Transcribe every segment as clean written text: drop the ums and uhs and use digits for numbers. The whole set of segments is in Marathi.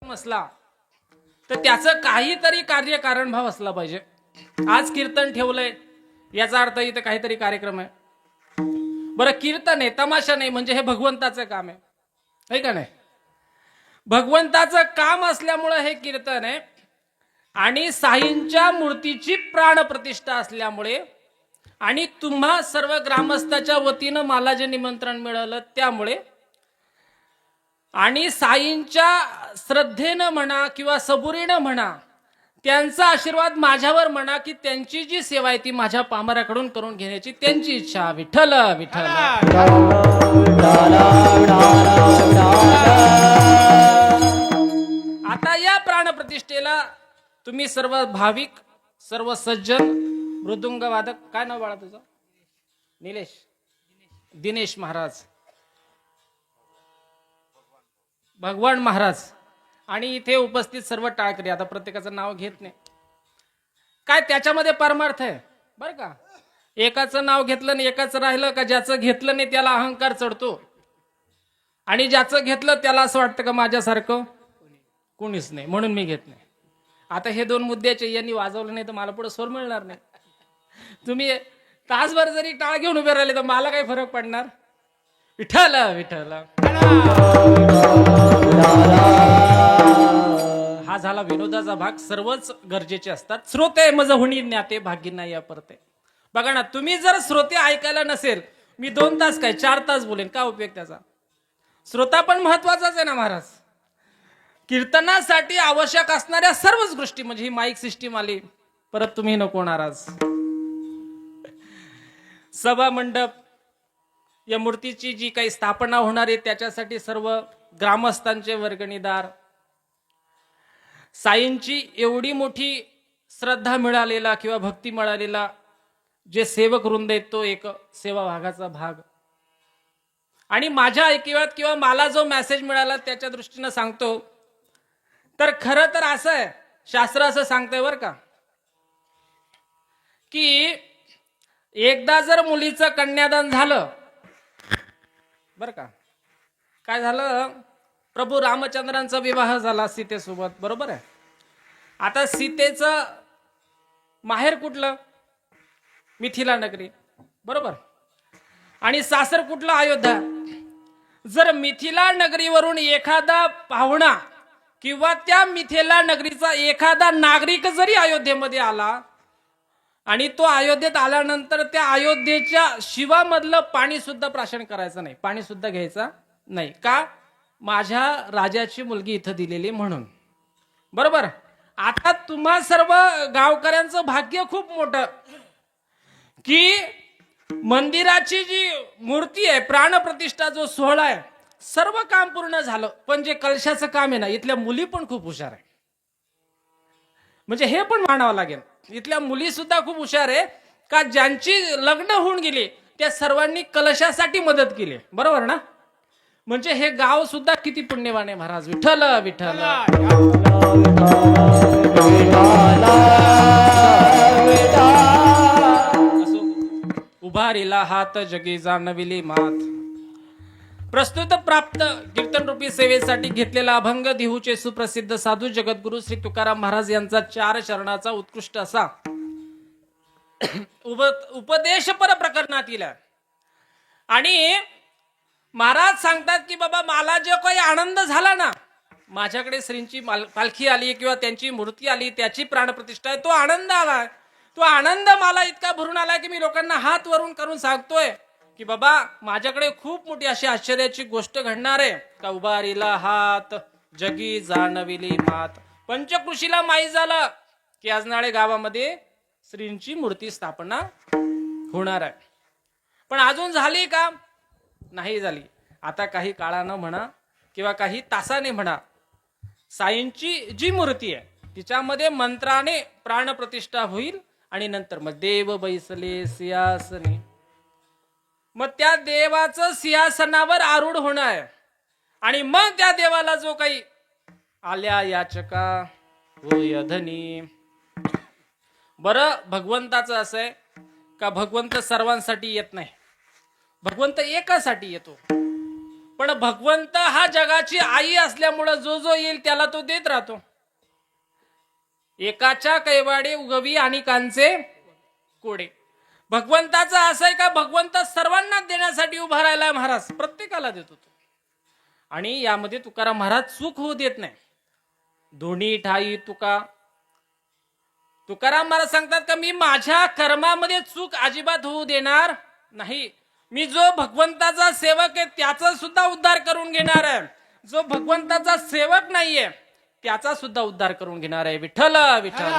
कार्यक्रम असला तर त्याचं काहीतरी कार्यकारण भाव असला पाहिजे. आज कीर्तन ठेवलंय याचा अर्थ इथं काहीतरी कार्यक्रम आहे. बरं, कीर्तन आहे, तमाशा नाही, म्हणजे हे भगवंताचं काम आहे का नाही? भगवंताचं काम असल्यामुळे हे कीर्तन आहे आणि साईंच्या मूर्तीची प्राणप्रतिष्ठा असल्यामुळे आणि तुम्हा सर्व ग्रामस्थाच्या वतीनं मला जे निमंत्रण मिळालं त्यामुळे आणि साईंच्या श्रद्धेनं म्हणा किंवा सबुरीनं म्हणा, त्यांचा आशीर्वाद माझ्यावर म्हणा की त्यांची जी सेवा आहे ती माझ्या पामराकडून करून घेण्याची त्यांची इच्छा. विठ्ठल विठ्ठल. आता या प्राणप्रतिष्ठेला तुम्ही सर्व भाविक, सर्व सज्जन, मृदुंग वादक, काय नाव बाळा तुझं? निलेश, दिनेश महाराज, भगवान महाराज आणि इथे उपस्थित सर्व टाळकरी. आता प्रत्येकाचं नाव घेत नाही, काय त्याच्यामध्ये परमार्थ आहे बरं का. एकाचं नाव घेतलं नाही एकाचं राहिलं का, ज्याचं घेतलं नाही त्याला अहंकार चढतो आणि ज्याचं घेतलं त्याला असं वाटतं का माझ्यासारखं कोणीच नाही म्हणून मी घेत नाही. आता हे दोन मुद्द्याचे यांनी वाजवलं नाही तर मला पुढे स्वर मिळणार नाही. तुम्ही तासभर जरी टाळ घेऊन उभे राहिले तर मला काही फरक पडणार. विठ्ठल विठ्ठल. हा झाला विनोदाचा भाग. सर्वच गरजेचे असतात. श्रोते मज हुनी ज्ञाते भागी नाही या परते. बघा ना, तुम्ही जर श्रोते ऐकायला नसेल, मी 2 तास काय 4 तास बोलेन, का उपयोग त्याचा? श्रोता पण महत्वाचाच आहे ना महाराज. कीर्तनासाठी आवश्यक असणाऱ्या सर्वच गोष्टी, म्हणजे ही माईक सिस्टीम आली, परत तुम्ही नको नाराज. सभा मंडप, या मूर्तीची जी काही स्थापना होणार आहे त्याच्यासाठी सर्व ग्रामस्थांचे वर्गणीदार, साईंची एवढी मोठी श्रद्धा मिळालेला किंवा भक्ती मिळालेला जे सेवक वृंद आहेत तो एक सेवा भागाचा भाग. आणि माझ्या ऐकिवात किंवा मला जो मेसेज मिळाला त्याच्या दृष्टीनं सांगतो तर खरं तर असं आहे, शास्त्र असं सांगतंय बरं का, की एकदा जर मुलीचं कन्यादान झालं बरं का, काय झालं, प्रभू रामचंद्रांचा विवाह झाला सीतेसोबत, बरोबर आहे. आता सीतेचं माहेर कुठलं? मिथिला नगरी, बरोबर. आणि सासर कुठलं? अयोध्या. जर मिथिला नगरीवरून एखादा पाहुणा किंवा त्या मिथिला नगरीचा एखादा नागरिक जरी अयोध्येमध्ये आला आणि तो अयोध्येत आल्यानंतर त्या अयोध्येच्या शिवामधलं पाणी सुद्धा प्राशन करायचं नाही, पाणी सुद्धा घ्यायचा नाही. का? माझ्या राजाची मुलगी इथं दिलेली म्हणून, बरोबर. आता तुम्हा सर्व गावकऱ्यांचं भाग्य खूप मोठं की मंदिराची जी मूर्ती आहे, प्राणप्रतिष्ठा जो सोहळा आहे, सर्व काम पूर्ण झालं. पण जे कलशाचं काम आहे ना, इथल्या मुली पण खूप हुशार आहे. म्हणजे हे पण मानावं लागेल, इथल्या मुली सुद्धा खूप हुशार आहे का ज्यांची लग्न होऊन गेली त्या सर्वांनी कलशासाठी मदत केली, बरोबर ना. म्हणजे हे गाव सुद्धा किती पुण्यवान आहे महाराज. विठ्ठल विठ्ठल. उभारिला हात जगी जाणविली मात. प्रस्तुत प्राप्त कीर्तन रूपी सेवेसाठी घेतलेला अभंग देहूचे सुप्रसिद्ध साधू जगद्गुरु श्री तुकाराम महाराज यांचा 4 चरणाचा उत्कृष्ट असा उपदेशपर प्रकरणातील. आणि महाराज सांगतात की बाबा मला जो काही आनंद झाला ना, माझ्याकडे श्रींची पालखी आली किंवा त्यांची मूर्ती आली, त्याची प्राणप्रतिष्ठा आहे, तो आनंद आलाय. तो आनंद मला इतका भरून आलाय की मी लोकांना हात वरून करून सांगतोय की बाबा माझ्याकडे खूप मोठी अशी आश्चर्याची गोष्ट घडणार आहे का. उभारिला हात जगी जाणविली मात. पंचकृषीला माहीत झालं की आजनाळे गावामध्ये श्रींची मूर्ती स्थापना होणार आहे. पण अजून झाली का? नाही झाली. आता काही काळानं म्हणा किंवा काही तासाने म्हणा, साईंची जी मूर्ती आहे तिच्यामध्ये मंत्राने प्राणप्रतिष्ठा होईल आणि नंतर मग देव बैसले सिंहासनी, मग त्या देवाचं सिंहासनावर आरूढ होणं आहे. आणि मग त्या देवाला जो काही आल्या याचका होय धनी. बरं, भगवंताचं असं आहे का भगवंत सर्वांसाठी येत नाही, भगवंत एकासाठी येतो. पण भगवंत हा जगाची आई असल्यामुळं जो जो येईल त्याला तो देत राहतो. एकाच्या कैवाडे उगवी आणि कांचे कोडे. भगवंताचं असं आहे का, भगवंत सर्वांना देण्यासाठी उभा राहिला महाराज, प्रत्येकाला देतो तो. आणि यामध्ये तुकाराम महाराज चूक होऊ देत नाही. दोन्ही ठाई तुकाराम महाराज सांगतात का मी माझ्या कर्मामध्ये चूक अजिबात होऊ देणार नाही. मी जो भगवंताचा सेवक आहे त्याचा सुद्धा उद्धार करून घेणार आहे. जो भगवंताचा सेवक नाहीये त्याचा सुद्धा उद्धार करून घेणार आहे. विठ्ठल विठ्ठल.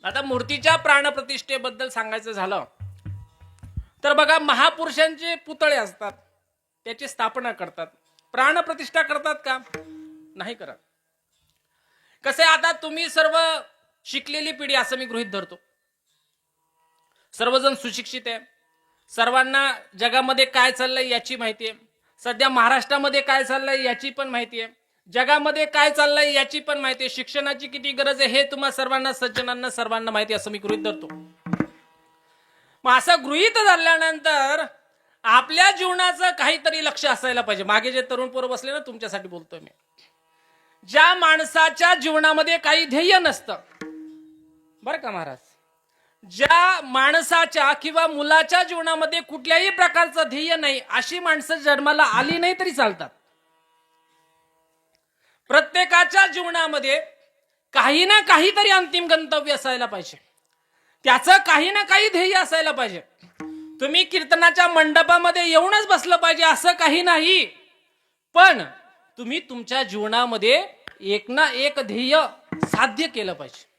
आता मूर्तीच्या प्राणप्रतिष्ठेबद्दल सांगायचं झालं तर बघा, महापुरुषांचे पुतळे असतात, त्याची स्थापना करतात. प्राणप्रतिष्ठा करतात का? नाही करत. कसे, आता तुम्ही सर्व शिकलेली पिढी असं मी गृहीत धरतो. सर्वजण सुशिक्षित आहे. सर्वांना जगामध्ये काय चाललंय याची माहिती आहे. सध्या महाराष्ट्रामध्ये काय चाललंय याची पण माहिती आहे. जगामध्ये काय चाललंय याची पण माहिती आहे. शिक्षणाची किती गरज आहे हे तुम्हा सर्वांना, सज्जनांना सर्वांना माहिती, असं मी गृहीत धरतो. मग असं गृहीत धरल्यानंतर आपल्या जीवनाचं काहीतरी लक्ष असायला पाहिजे. मागे जे तरुण पोरं बसले ना, तुमच्यासाठी बोलतोय मी. ज्या माणसाच्या जीवनामध्ये काही ध्येय नसतं, बरं का महाराज, ज्या माणसाच्या किंवा मुलाच्या जीवनामध्ये कुठल्याही प्रकारचं ध्येय नाही, अशी माणसं जन्माला आली नाही तरी चालतात. प्रत्येकाच्या जीवनामध्ये काही ना काहीतरी अंतिम गंतव्य असायला पाहिजे. त्याचं काही ना काही ध्येय असायला पाहिजे. तुम्ही कीर्तनाच्या मंडपामध्ये येऊनच बसलं पाहिजे असं काही नाही, पण तुम्ही तुमच्या जीवनामध्ये एक ना एक ध्येय साध्य केलं पाहिजे.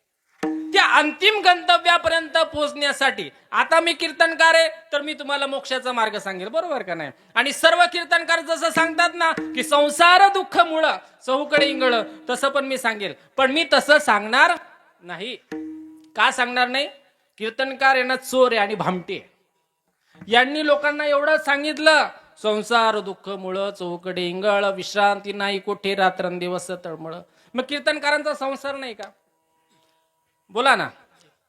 त्या अंतिम गंतव्यापर्यंत पोहोचण्यासाठी, आता मी कीर्तनकार आहे तर मी तुम्हाला मोक्षाचा मार्ग सांगेल, बरोबर का नाही? आणि सर्व कीर्तनकार जसं सांगतात ना की संसार दुःख मुळ चहूकडे इंगळ, तसं पण मी सांगेल. पण मी तसं सांगणार नाही. का सांगणार नाही? कीर्तनकार यांना चोर आहे आणि भामटे. यांनी लोकांना एवढं सांगितलं, संसार दुःख मुळ चहूकडे इंगळ, विश्रांती नाही कोठे रात्रंदिवस तळमळ. मग कीर्तनकारांचा संसार नाही का? बोला ना.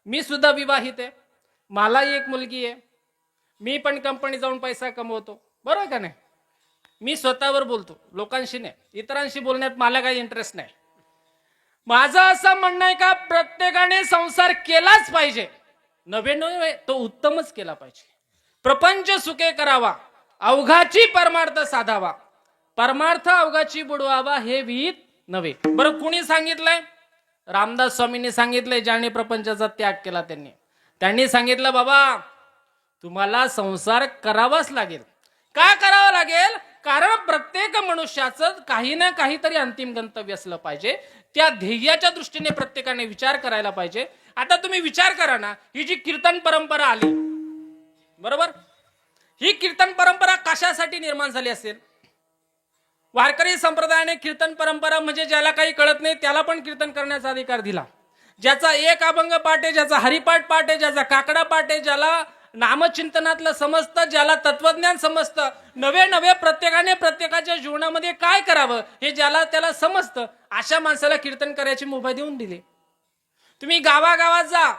मी सुद्धा विवाहित आहे, मला एक मुलगी आहे, मी पण कंपनी जाऊन पैसा कमवतो, बरोबर का नाही? मी स्वतःवर बोलतो, लोकांशी नाही. इतरांशी बोलण्यात मला काही इंटरेस्ट नाही. माझं असं म्हणणं आहे का प्रत्येकाने संसार केलाच पाहिजे. नव्हे तो उत्तमच केला पाहिजे. प्रपंच सुखे करावा, अवघाची परमार्थ साधावा, परमार्थ अवघाची बुडवावा, हे विहित नव्हे. बरं, कुणी सांगितलंय? रामदास स्वामींनी सांगितलंय, ज्याने प्रपंचाचा त्याग केला त्यांनी सांगितलं, बाबा तुम्हाला संसार करावाच लागेल. का करावा लागेल? कारण प्रत्येक मनुष्याचं काही ना काहीतरी अंतिम गंतव्य असलं पाहिजे. त्या ध्येयाच्या दृष्टीने प्रत्येकाने विचार करायला पाहिजे. आता तुम्ही विचार करा ना, ही जी कीर्तन परंपरा आली, बरोबर, ही कीर्तन परंपरा कशासाठी निर्माण झाली असेल? वारकरी संप्रदायाने कीर्तन परंपरा म्हणजे ज्याला काही कळत नाही त्याला पण कीर्तन करण्याचा अधिकार दिला. ज्याचा एक अभंग पाठ आहे, ज्याचा हरिपाठ पाठ आहे, ज्याचा काकडा पाठ आहे, ज्याला नामचिंतनातलं समजतं, ज्याला तत्वज्ञान समजतं, नवे प्रत्येकाने प्रत्येकाच्या जीवनामध्ये काय करावं हे ज्याला त्याला समजतं, अशा माणसाला कीर्तन करायची मुभा देऊन दिली. तुम्ही गावागावात जा,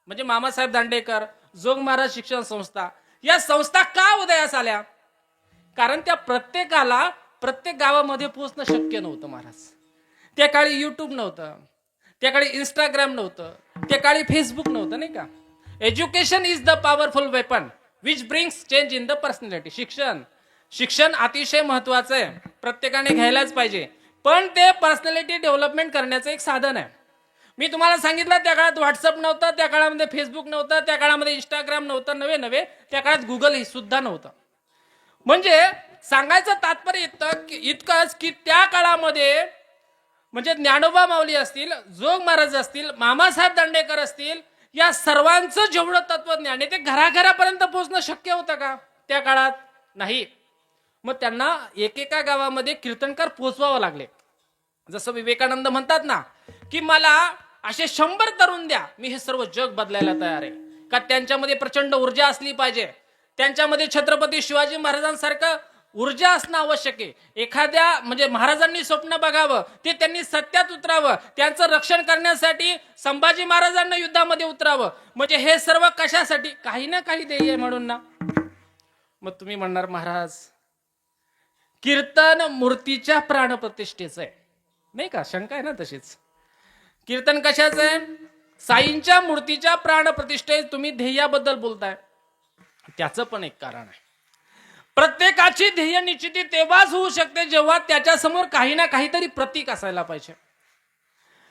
म्हणजे मामासाहेब दांडेकर, जोग महाराज शिक्षण संस्था, या संस्था का उदयास आल्या? कारण त्या प्रत्येकाला प्रत्येक गावामध्ये पोहोचणं शक्य नव्हतं महाराज. त्या काळी युट्यूब नव्हतं, त्या काळी इंस्टाग्राम नव्हतं, त्या काळी फेसबुक नव्हतं, नाही का? Education is the powerful weapon which brings change in the personality. शिक्षण अतिशय महत्वाचं आहे, प्रत्येकाने घ्यायलाच पाहिजे, पण ते पर्सनॅलिटी डेव्हलपमेंट करण्याचं एक साधन आहे. मी तुम्हाला सांगितलं, त्या काळात व्हॉट्सअप नव्हतं, त्या काळामध्ये फेसबुक नव्हतं, त्या काळामध्ये इंस्टाग्राम नव्हतं, नवे त्या काळात गुगल सुद्धा नव्हतं. म्हणजे सांगायचं तात्पर्य इतकंच की त्या काळामध्ये म्हणजे ज्ञानोबा माऊली असतील, जोग महाराज असतील, मामासाहेब दांडेकर असतील, या सर्वांचं जेवढं तत्वज्ञान आहे ते घराघरापर्यंत पोहोचणं शक्य होतं का त्या काळात? नाही. मग त्यांना एकेका गावामध्ये कीर्तनकार पोहोचवावं लागले. जसं विवेकानंद म्हणतात ना की मला असे 100 तरुण द्या, मी हे सर्व जग बदलायला तयार आहे. का त्यांच्यामध्ये प्रचंड ऊर्जा असली पाहिजे, त्यांच्यामध्ये छत्रपती शिवाजी महाराजांसारखं ऊर्जा असणं आवश्यक आहे. एखाद्या म्हणजे महाराजांनी स्वप्न बघावं, ते त्यांनी सत्यात उतरावं, त्यांचं रक्षण करण्यासाठी संभाजी महाराजांना युद्धामध्ये उतरावं. म्हणजे हे सर्व कशासाठी? काही ना काही ध्येय म्हणून ना. मग तुम्ही म्हणणार महाराज कीर्तन मूर्तीच्या प्राणप्रतिष्ठेचं आहे, नाही का? शंका आहे ना तशीच. कीर्तन कशाचं आहे? साईंच्या मूर्तीच्या प्राणप्रतिष्ठे. तुम्ही ध्येयाबद्दल बोलताय, त्याचं पण एक कारण आहे. प्रत्येकाची ध्येय निश्चिती तेव्हाच होऊ शकते जेव्हा त्याच्यासमोर काही ना काहीतरी प्रतीक असायला पाहिजे.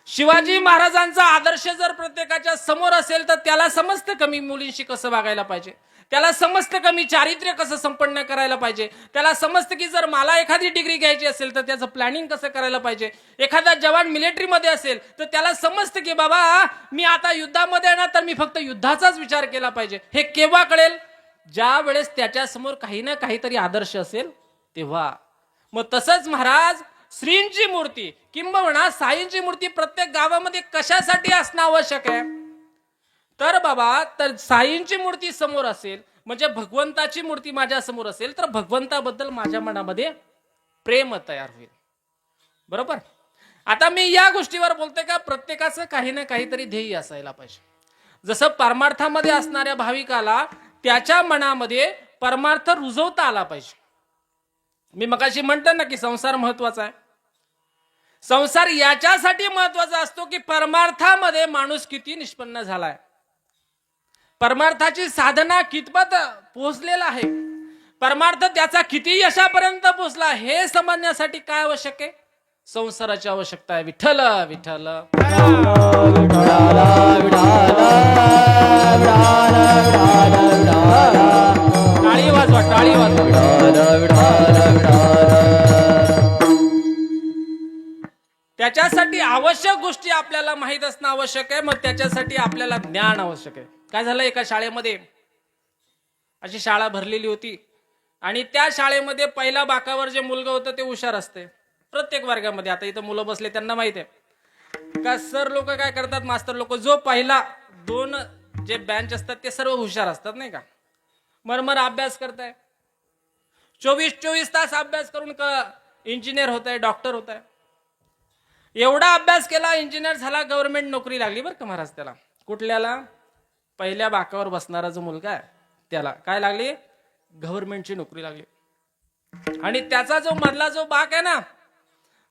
शिवाजी महाराजांचा आदर्श जर प्रत्येकाच्या समोर असेल तर त्याला समजतं कमी मुलींशी कसं वागायला पाहिजे, त्याला समजतं कमी चारित्र्य कसं संपन्न करायला पाहिजे, त्याला समजतं की जर मला एखादी डिग्री घ्यायची असेल तर त्याचं प्लॅनिंग कसं करायला पाहिजे. एखादा जवान मिलिटरीमध्ये असेल तर त्याला समजतं की बाबा मी आता युद्धामध्ये येणार तर मी फक्त युद्धाचाच विचार केला पाहिजे. हे केव्हा कळेल? ज्या वेळेस त्याच्या समोर काही ना काहीतरी आदर्श असेल तेव्हा. मग तसंच महाराज श्रींची मूर्ती किंबहुना साईंची मूर्ती प्रत्येक गावामध्ये कशासाठी असणं आवश्यक आहे? तर बाबा तर साईंची मूर्ती समोर असेल म्हणजे भगवंताची मूर्ती माझ्या समोर असेल तर भगवंताबद्दल माझ्या मनामध्ये प्रेम तयार होईल. बरोबर. आता मी या गोष्टीवर बोलते का प्रत्येकाचं काही ना काहीतरी ध्येय असायला पाहिजे. जसं परमार्थामध्ये असणाऱ्या भाविकाला त्याच्या मनामध्ये परमार्थ रुजवता आला पाहिजे. मी मगाशी म्हणतो ना की संसार महत्वाचा आहे. संसार याच्यासाठी महत्वाचा असतो की परमार्थामध्ये माणूस किती निष्पन्न झालाय, परमार्थाची साधना कितपत पोहोचलेला आहे, परमार्थ त्याचा किती यशापर्यंत पोहोचला हे समजण्यासाठी काय आवश्यक आहे? संसाराची आवश्यकता आहे. विठ्ठल विठ्ठल टाळी वाजवा, टाळी वाजवा. त्याच्यासाठी आवश्यक गोष्टी आपल्याला माहित असणं आवश्यक आहे. मग त्याच्यासाठी आपल्याला ज्ञान आवश्यक आहे. काय झालं, एका शाळेमध्ये अशी शाळा भरलेली होती आणि त्या शाळेमध्ये पहिल्या बाकावर जे मुलगा होतं ते हुशार असते प्रत्येक वर्गामध्ये. आता इथं मुलं बसले त्यांना माहित आहे का सर लोक काय करतात, मास्तर लोक, जो पहिला दोन जे बेंच असतात ते सर्व हुशार असतात नाही का, मरमर अभ्यास करताय, 24 तास अभ्यास करून इंजिनियर होत आहे, डॉक्टर होत आहे. एवढा अभ्यास केला, इंजिनियर झाला, गव्हर्नमेंट नोकरी लागली बरं का महाराज त्याला. कुठल्याला? पहिल्या बाकावर बसणारा जो मुलगा आहे त्याला काय लागली? गव्हर्नमेंटची नोकरी लागली. आणि त्याचा जो मधला जो बाक आहे ना,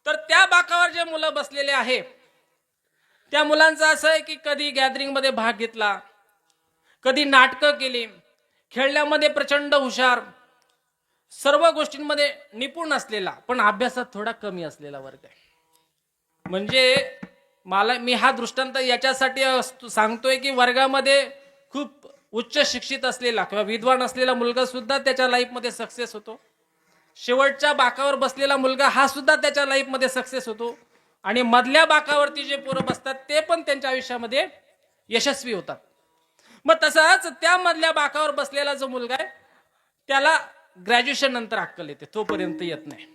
तर त्या बाकावर जे मुलं बसलेले आहे त्या मुलांचं असं आहे की कधी गॅदरिंग मध्ये भाग घेतला, कधी नाटकं केली, खेळण्यामध्ये प्रचंड हुशार, सर्व गोष्टींमध्ये निपुण असलेला पण अभ्यासात थोडा कमी असलेला वर्ग आहे. म्हणजे मी हा दृष्टांत याच्यासाठी सांगतोय की वर्गामध्ये खूप उच्च शिक्षित असलेला किंवा विद्वान असलेला मुलगा सुद्धा त्याच्या लाईफमध्ये सक्सेस होतो. शेवटच्या बाकावर बसलेला मुलगा हा सुद्धा त्याच्या लाईफमध्ये सक्सेस होतो. आणि मधल्या बाकावरती जे पोरं बसतात ते पण त्यांच्या आयुष्यामध्ये यशस्वी होतात. मग तसाच त्या मधल्या बाकावर बसलेला जो मुलगा आहे त्याला ग्रॅज्युएशन नंतर अक्कल येते, तोपर्यंत येत नाही.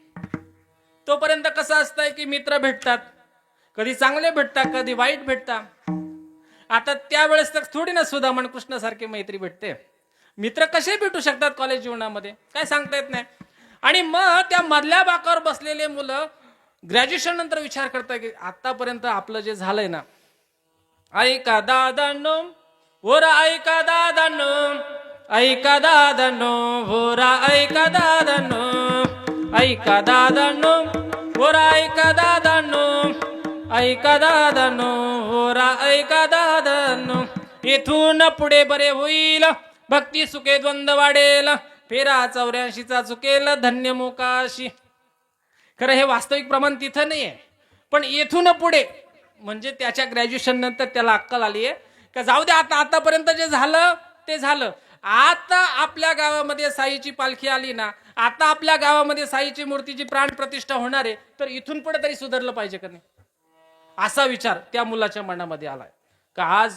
तोपर्यंत कसं असतंय की मित्र भेटतात, कधी चांगले भेटतात, कधी वाईट भेटतात. आता त्यावेळेस तर थोडी ना सुदामन कृष्ण सारखी मैत्री भेटते. मित्र कसे भेटू शकतात कॉलेज जीवनामध्ये काय सांगता येत नाही. आणि मग त्या मधल्या बाकावर बसलेले मुलं ग्रॅज्युएशन नंतर विचार करतात की आतापर्यंत आपलं जे झालंय ना, ऐका दादांनो ओरा, ऐका दादांनो, ऐका दादांनो ओरा, ऐका दादांनो, ऐका दादांनो ओरा, ऐका दादांनो, ऐका दादांनो ओरा, ऐका दादांनो. इथून पुढे बरे होईल, भक्ती सुखे द्वंद्व वाढेल, फेरा 84चा चुकेल, धन्य मोकाशी. खरं हे वास्तविक प्रमाण तिथं नाहीये, पण इथून पुढे म्हणजे त्याच्या ग्रॅज्युएशन नंतर त्याला अक्कल आली आहे का जाऊ दे, आता आतापर्यंत जे झालं ते झालं. आता आपल्या गावामध्ये साईची पालखी आली ना, आता आपल्या गावामध्ये साईची मूर्तीची प्राण प्रतिष्ठा होणार आहे, तर इथून पुढे तरी सुधारलं पाहिजे का नाही, असा विचार त्या मुलाच्या मनामध्ये आलाय. का आज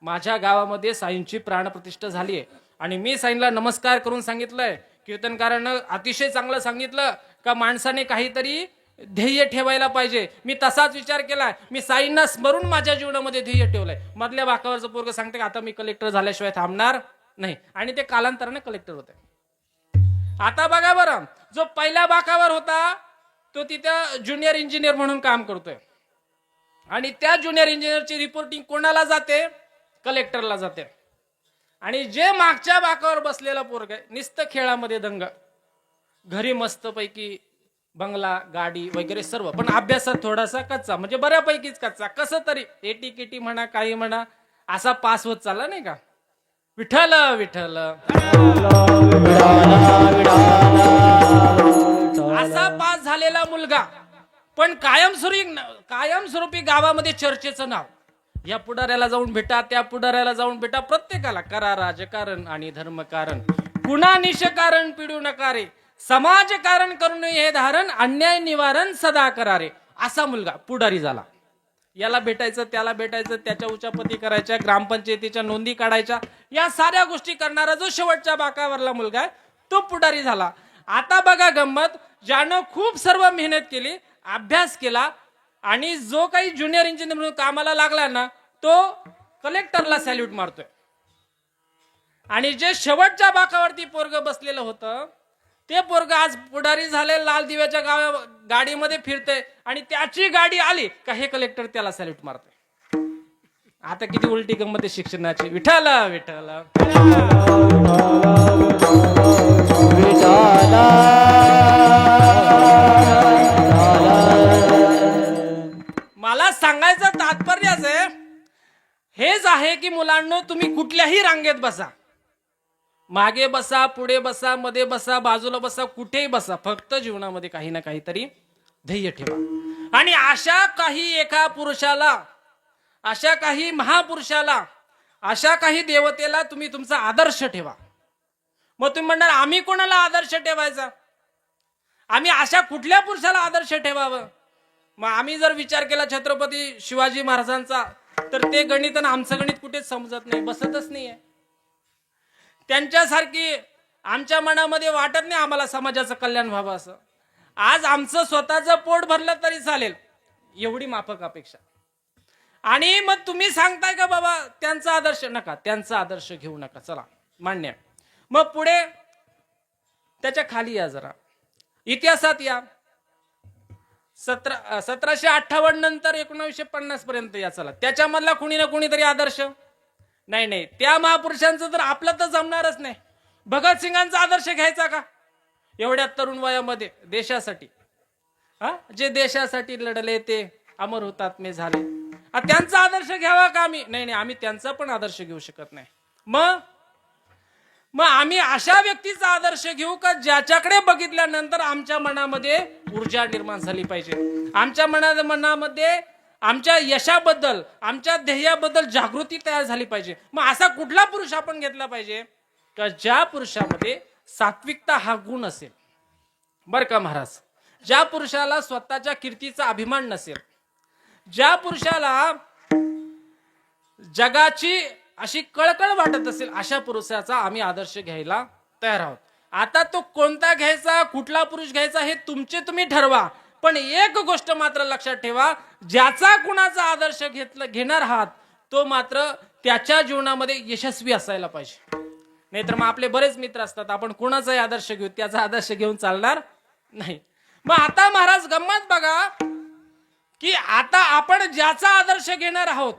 माझ्या गावामध्ये साईंची प्राण प्रतिष्ठा झाली आहे आणि मी साईंना नमस्कार करून सांगितलंय, कीर्तनकारानं अतिशय चांगलं सांगितलं का माणसाने काहीतरी ध्येय ठेवायला पाहिजे. मी तसाच विचार केलाय, मी साईंना स्मरून माझ्या जीवनामध्ये ध्येय ठेवलंय. मधल्या बाकावरचं पोरग सांगते का आता मी कलेक्टर झाल्याशिवाय थांबणार नाही, आणि ते कालांतराने कलेक्टर होते. आता बघा बरं, जो पहिल्या बाकावर होता तो तिथं ज्युनियर इंजिनियर म्हणून काम करतोय आणि त्या ज्युनियर इंजिनियरची रिपोर्टिंग कोणाला जाते? कलेक्टरला जाते. आणि जे मागच्या बाकावर बसलेला पोरग आहे नुसतं खेळामध्ये दंग, घरी मस्तपैकी बंगला गाडी वगैरे सर्व, पण अभ्यासात थोडासा कच्चा, म्हणजे बऱ्यापैकीच कच्चा, कसं तरी एटी केटी म्हणा काही म्हणा असा पास होत चालला नाही का. विठ्ठल विठ्ठल असा पास झालेला मुलगा, पण कायमस्वरूपी गावामध्ये चर्चेचं नाव. या पुढाऱ्याला जाऊन भेटा, त्या पुढाऱ्याला जाऊन भेटा, प्रत्येकाला करा राजकारण आणि धर्मकारण, कुणा निशकारण पिडू नका रे, समाजकारण करून हे धारण, अन्याय निवारण सदा करारे. असा मुलगा पुढारी झाला. याला भेटायचं, त्याला भेटायचं, त्याच्या उचापती करायच्या, ग्रामपंचायतीच्या नोंदी काढायच्या, या साऱ्या गोष्टी करणारा जो शेवटच्या बाकावरला मुलगा आहे तो पुढारी झाला. आता बघा गंमत, ज्यानं खूप सर्व मेहनत केली, अभ्यास केला आणि जो काही ज्युनियर इंजिनियर म्हणून कामाला लागला ना, तो कलेक्टरला सॅल्यूट मारतोय. आणि जे शेवटच्या बाकावरती पोरग बसलेलं होतं ते पोरग आज पुढारी झाले, लाल दिव्याच्या गाडीमध्ये फिरतय आणि त्याची गाडी आली का हे कलेक्टर त्याला सॅल्यूट मारतोय. आता किती उलटी गंमत आहे शिक्षणाची. विठ्ठल विठ्ठल मला सांगायचं तात्पर्यच आहे हेच आहे की मुलांनो, तुम्ही कुठल्याही रांगेत बसा, मागे बसा, पुढे बसा, मध्ये बसा, बाजूला बसा, कुठेही बसा, फक्त जीवनामध्ये काही ना काहीतरी ध्येय ठेवा. आणि अशा काही एका पुरुषाला, अशा काही महापुरुषाला, अशा काही देवतेला तुम्ही तुमचा आदर्श ठेवा. मग तुम्ही म्हणणार आम्ही कोणाला आदर्श ठेवायचा, आम्ही अशा कुठल्या पुरुषाला आदर्श ठेवावं. मग आम्ही जर विचार केला छत्रपती शिवाजी महाराजांचा, तर ते गणित आणि आमचं गणित कुठेच समजत नाही, बसतच नाहीये. त्यांच्यासारखी आमच्या मनामध्ये वाटत नाही आम्हाला समाजाचं कल्याण व्हावं असं. आज आमचं स्वतःचं पोट भरलं तरी चालेल एवढी माफक अपेक्षा. आणि मग तुम्ही सांगताय का बाबा त्यांचा आदर्श नका, त्यांचा आदर्श घेऊ नका, चला मान्य. मग पुढे त्याच्या खाली या, जरा इतिहासात या. 1758 नंतर 1950 पर्यंत या, चला त्याच्यामधला कुणी ना कुणीतरी आदर्श. नाही, त्या महापुरुषांचं तर आपलं तर जमणारच नाही. भगतसिंगांचा आदर्श घ्यायचा का एवढ्या तरुण वयामध्ये देशासाठी? जे देशासाठी लढले ते अमर हुतात्मे झाले, त्यांचा आदर्श घ्यावा का आम्ही? नाही, आम्ही त्यांचा पण आदर्श घेऊ शकत नाही. मग आम्ही अशा व्यक्तीचा आदर्श घेऊ का ज्याच्याकडे बघितल्यानंतर आमच्या मनामध्ये ऊर्जा निर्माण झाली पाहिजे, आमच्या मनामध्ये आमच्या यशाबद्दल, आमच्या ध्येयाबद्दल जागृती तयार झाली पाहिजे. मग असा कुठला पुरुष आपण घेतला पाहिजे का ज्या पुरुषामध्ये सात्विकता हा गुण असेल. बर का महाराज, ज्या पुरुषाला स्वतःच्या कीर्तीचा अभिमान नसेल, ज्या पुरुषाला जगाची अशी कळकळ वाटत असेल, अशा पुरुषाचा आम्ही आदर्श घ्यायला तयार आहोत. आता तो कोणता घ्यायचा, कुठला पुरुष घ्यायचा हे तुम्ही ठरवा. पण एक गोष्ट मात्र लक्षात ठेवा, ज्याचा कुणाचा आदर्श घेणार आहात तो मात्र त्याच्या जीवनामध्ये यशस्वी असायला पाहिजे. नाहीतर मग आपले बरेच मित्र असतात, आपण कुणाचाही आदर्श घेऊ, त्याचा आदर्श घेऊन चालणार नाही. मग आता महाराज गंमत बघा की आता आपण ज्याचा आदर्श घेणार आहोत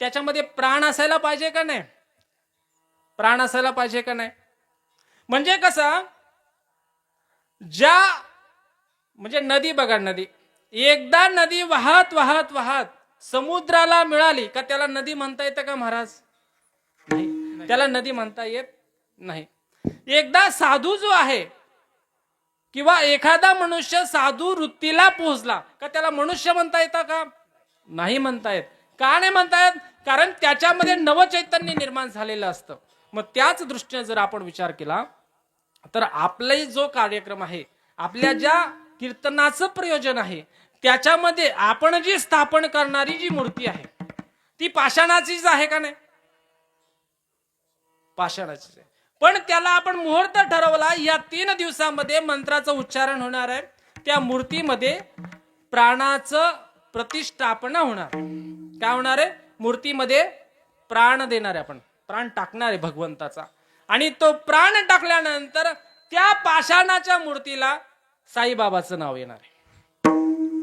त्याच्यामध्ये प्राण असायला पाहिजे का नाही? प्राण असायला पाहिजे का नाही? म्हणजे कसं, म्हणजे नदी बघा, नदी एकदा नदी वाहत वाहत वाहत समुद्राला मिळाली का त्याला नदी म्हणता येतं का महाराज? नाही, त्याला नदी म्हणता येत नाही. एकदा साधू जो आहे किंवा एखादा मनुष्य साधू वृत्तीला पोहोचला का त्याला मनुष्य म्हणता येतं का? नाही म्हणता येत. का नाही म्हणता येत? कारण त्याच्यामध्ये नवचैतन्य निर्माण झालेलं असतं. मग त्याच दृष्टीने जर आपण विचार केला तर आपलाही जो कार्यक्रम आहे, आपल्या ज्या कीर्तनाचं प्रयोजन आहे, त्याच्यामध्ये आपण जी स्थापन करणारी जी मूर्ती आहे ती पाषाणाचीच आहे का नाही? पाषाणाचीच आहे. पण त्याला आपण मुहूर्त ठरवला, या 3 दिवसामध्ये मंत्राचं उच्चारण होणार आहे, त्या मूर्तीमध्ये प्राणाचं प्रतिष्ठापना होणार. काय होणार आहे? मूर्तीमध्ये प्राण देणार आहे, आपण प्राण टाकणार आहे भगवंताचा. आणि तो प्राण टाकल्यानंतर त्या पाषाणाच्या मूर्तीला साईबाबाचं नाव येणार आहे.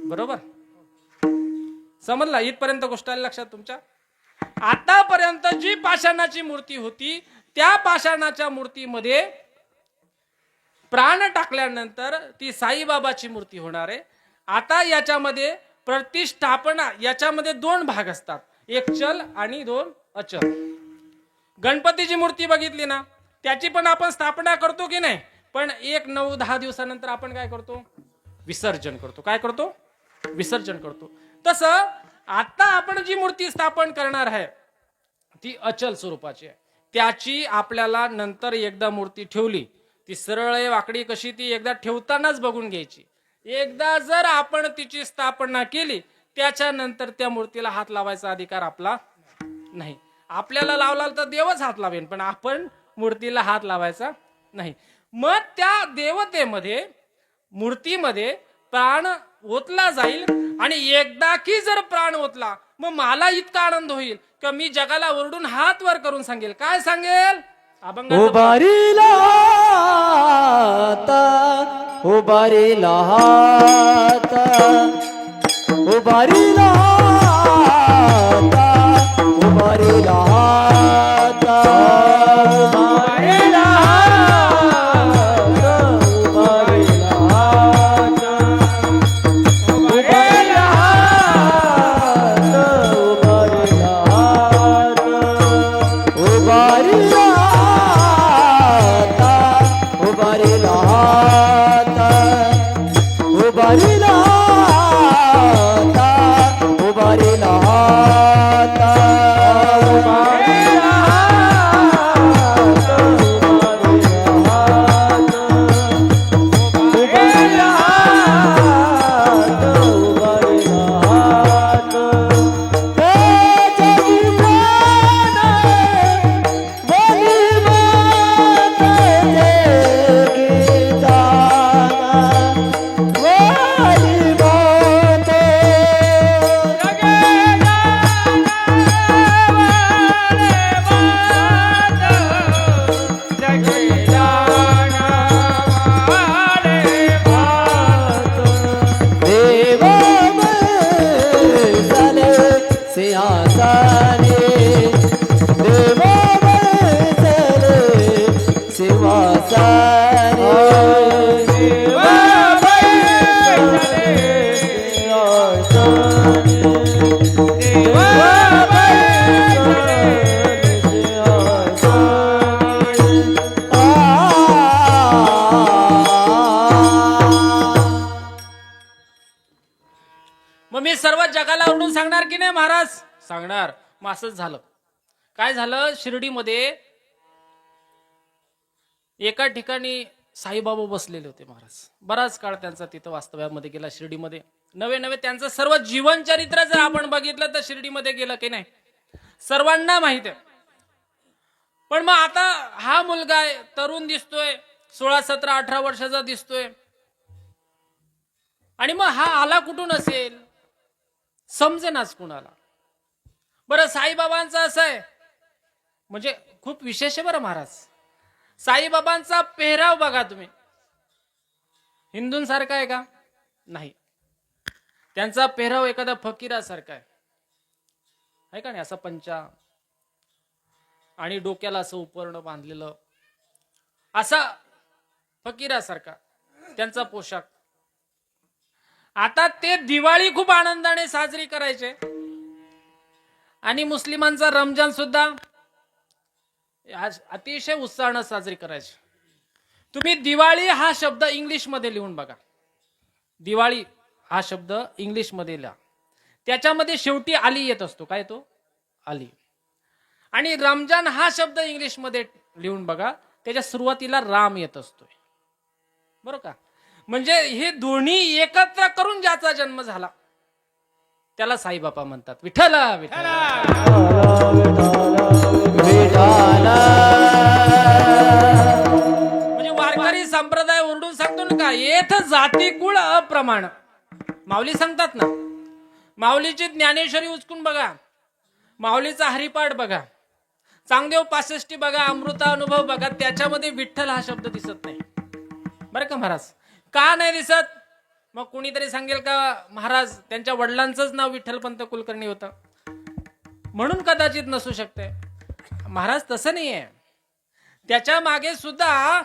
बरोबर समजला? इथपर्यंत गोष्ट आली लक्षात तुमच्या? आतापर्यंत जी पाषाणाची मूर्ती होती त्या पाषाणाच्या मूर्तीमध्ये प्राण टाकल्यानंतर ती साईबाबाची मूर्ती होणार आहे. आता याच्यामध्ये प्रतिष्ठापना, याच्यामध्ये दोन भाग असतात, एक चल आणि दोन अचल. गणपतीची मूर्ती बघितली ना, त्याची पण आपण स्थापना करतो की नाही, पण 1-9-10 दिवसानंतर आपण काय करतो? विसर्जन करतो. काय करतो? विसर्जन करतो. तसं आता आपण जी मूर्ती स्थापन करणार आहे ती अचल स्वरूपाची आहे. त्याची आपल्याला नंतर एकदा मूर्ती ठेवली, ती सरळ वाकडी कशी ती एकदा ठेवतानाच बघून घ्यायची. एकदा जर आपण तिची स्थापना केली त्याच्यानंतर त्या मूर्तीला हात लावायचा अधिकार आपला नाही. आपल्याला लावला तर देवच हात लावेन, पण आपण मूर्तीला हात लावायचा नाही. मग त्या देवतेमध्ये मूर्तीमध्ये प्राण ओतला जाईल आणि एकदा की जर प्राण ओतला मग मला इतका आनंद होईल की मी जगाला ओरडून हात वर करून सांगेल. काय सांगेल? उभारीला हाता, उभारीला हाता, उभारीला हाता, उभारीला हाता, उभारीला हाता, उभारीला हाता, उभारीला हाता, उभारीला हाता, उभारीला उभारीला हाता, उभारीला हाता, उभारीला हाता, उभारीला हाता, उभारीला हाता, उभारीला हाता, उभारीला हाता. हे जगी प्राण बोली माता मग मी सर्व जगाला ओरडून सांगणार की नाही महाराज? सांगणार. मग असंच झालं. काय झालं? शिर्डीमध्ये एका ठिकाणी साईबाबा बसलेले होते महाराज. बराच काळ त्यांचा तिथं वास्तव्यामध्ये गेला शिर्डीमध्ये. नवे नवे त्यांचं सर्व जीवन चरित्र जर आपण बघितलं तर शिर्डीमध्ये गेलं की नाही सर्वांना माहित आहे. पण मग आता हा मुलगा आहे, तरुण दिसतोय, 16, 17, 18 वर्षाचा दिसतोय, आणि मग हा आला कुठून असेल समजेनाच कुणाला. बरं साईबाबांचं असं आहे, म्हणजे खूप विशेष आहे बरं महाराज. साईबाबांचा पेहराव बघा तुम्ही, हिंदूंसारखा आहे का? नाही. त्यांचा पेहराव एखादा फकीरासारखा आहे का नाही? असा पंचा आणि डोक्याला असं उपर्ण बांधलेलं, असा फकीरासारखा त्यांचा पोशाख. आता ते दिवाळी खूप आनंदाने साजरी करायचे आणि मुस्लिमांचा रमजान सुद्धा अतिशय उत्साहानं साजरी करायचे. तुम्ही दिवाळी हा शब्द इंग्लिश मध्ये लिहून बघा. दिवाळी हा शब्द इंग्लिश मध्ये लिहा, त्याच्यामध्ये शेवटी आली येत असतो. काय तो? आली. आणि रमजान हा शब्द इंग्लिश मध्ये लिहून बघा, त्याच्या सुरुवातीला राम येत असतोय. बरोबर का? म्हणजे हे दोन्ही एकत्र करून ज्याचा जन्म झाला त्याला साईबाबा म्हणतात. विठ्ठल विठ्ठल. म्हणजे वारकरी संप्रदाय ओरडून सांगतो ना का, येथ जाती कुळ अप्रमाण. माऊली सांगतात ना, माऊलीची ज्ञानेश्वरी उचकून बघा, माऊलीचा हरिपाठ बघा, चांगदेव 65 बघा, अमृता अनुभव बघा, त्याच्यामध्ये विठ्ठल हा शब्द दिसत नाही. बरं का महाराज. का नाही दिसत? मग कुणीतरी सांगेल का महाराज त्यांच्या वडिलांचंच नाव विठ्ठलपंत कुलकर्णी होतं म्हणून कदाचित नसू शकते. महाराज तसं नाहीये. त्याच्या मागे सुद्धा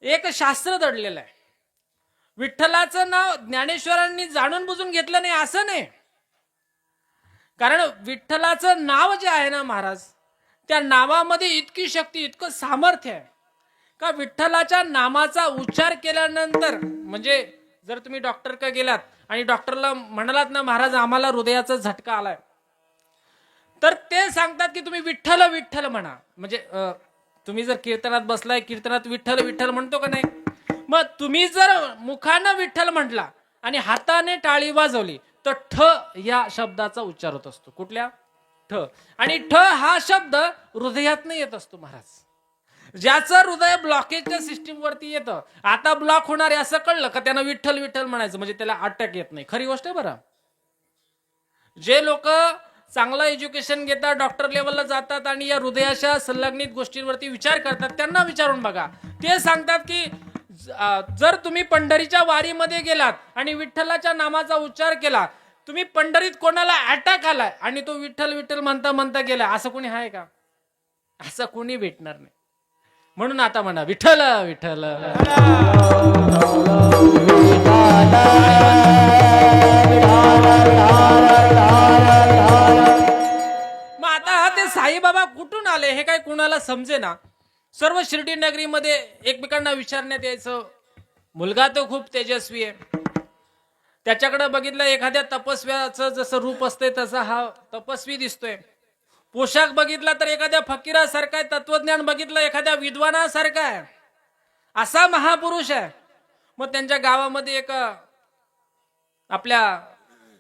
एक शास्त्र दडलेलं आहे. विठ्ठलाचं नाव ज्ञानेश्वरांनी जाणून बुजून घेतलं नाही असं नाही. कारण विठ्ठलाचं नाव जे आहे ना महाराज, त्या नावामध्ये इतकी शक्ती, इतकं सामर्थ्य आहे का विठ्ठलाच्या नामाचा उच्चार केल्यानंतर, म्हणजे जर तुम्ही डॉक्टर का गेलात आणि डॉक्टरला म्हणालात ना महाराज आम्हाला हृदयाचा झटका आलाय, तर ते सांगतात की तुम्ही विठ्ठल विठ्ठल म्हणा. म्हणजे तुम्ही जर कीर्तनात बसलाय, कीर्तनात विठ्ठल विठ्ठल म्हणतो का नाही, मग तुम्ही जर मुखानं विठ्ठल म्हटला आणि हाताने टाळी वाजवली तर ठ या शब्दाचा उच्चार होत असतो. कुठल्या? ठ. आणि ठ हा शब्द हृदयातनं येत असतो महाराज. ज्याचं हृदय ब्लॉकेजच्या सिस्टीम वरती येतं, आता ब्लॉक होणार आहे असं कळलं का त्यानं विठ्ठल विठ्ठल म्हणायचं, म्हणजे त्याला अटॅक येत नाही. खरी गोष्ट आहे बरं. जे लोक चांगलं एज्युकेशन घेतात, डॉक्टर लेवलला जातात आणि या हृदयाच्या संलग्नित गोष्टींवरती विचार करतात, त्यांना विचारून बघा. ते सांगतात की जर तुम्ही पंढरीच्या वारीमध्ये गेलात आणि विठ्ठलाच्या नामाचा उच्चार केला, तुम्ही पंढरीत कोणाला अटॅक आलाय आणि तो विठ्ठल विठ्ठल म्हणता म्हणता गेला, असं कोणी आहे का? असं कोणी भेटणार नाही. म्हणून आता म्हणा विठ्ठल विठ्ठल. मग आता ते साईबाबा कुठून आले हे काय कुणाला समजे ना. सर्व शिर्डी नगरीमध्ये एकमेकांना विचारण्यात यायचं, मुलगा तो खूप तेजस्वी आहे, त्याच्याकडे बघितलं एखाद्या तपस्व्याचं जसं रूप असते तसा हा तपस्वी दिसतोय. पोशाख बघितला तर एखाद्या फकीरासारखा आहे, तत्वज्ञान बघितलं एखाद्या विद्वानासारखा आहे, असा महापुरुष आहे. मग त्यांच्या गावामध्ये एक आपल्या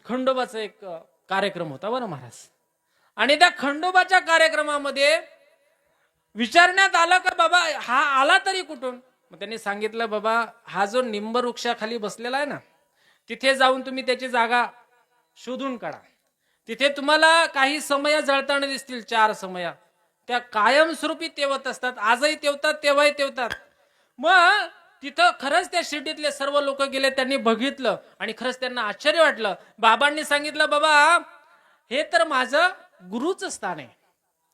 खंडोबाचा एक कार्यक्रम होता बरं महाराज. आणि त्या खंडोबाच्या कार्यक्रमामध्ये विचारण्यात आलं का बाबा हा आला तरी कुठून? मग त्यांनी सांगितलं बाबा हा जो निंब वृक्षाखाली बसलेला आहे ना, तिथे जाऊन तुम्ही त्याची जागा शोधून काढा. तिथे तुम्हाला काही समया जळताना दिसतील, 4 समया, त्या कायमस्वरूपी तेवत असतात. आजही तेवतात, तेव्हाही तेवतात. मग तिथं खरंच त्या शिर्डीतले सर्व लोक गेले, त्यांनी बघितलं आणि खरंच त्यांना आश्चर्य वाटलं. बाबांनी सांगितलं बाबा हे तर माझं गुरुचं स्थान आहे.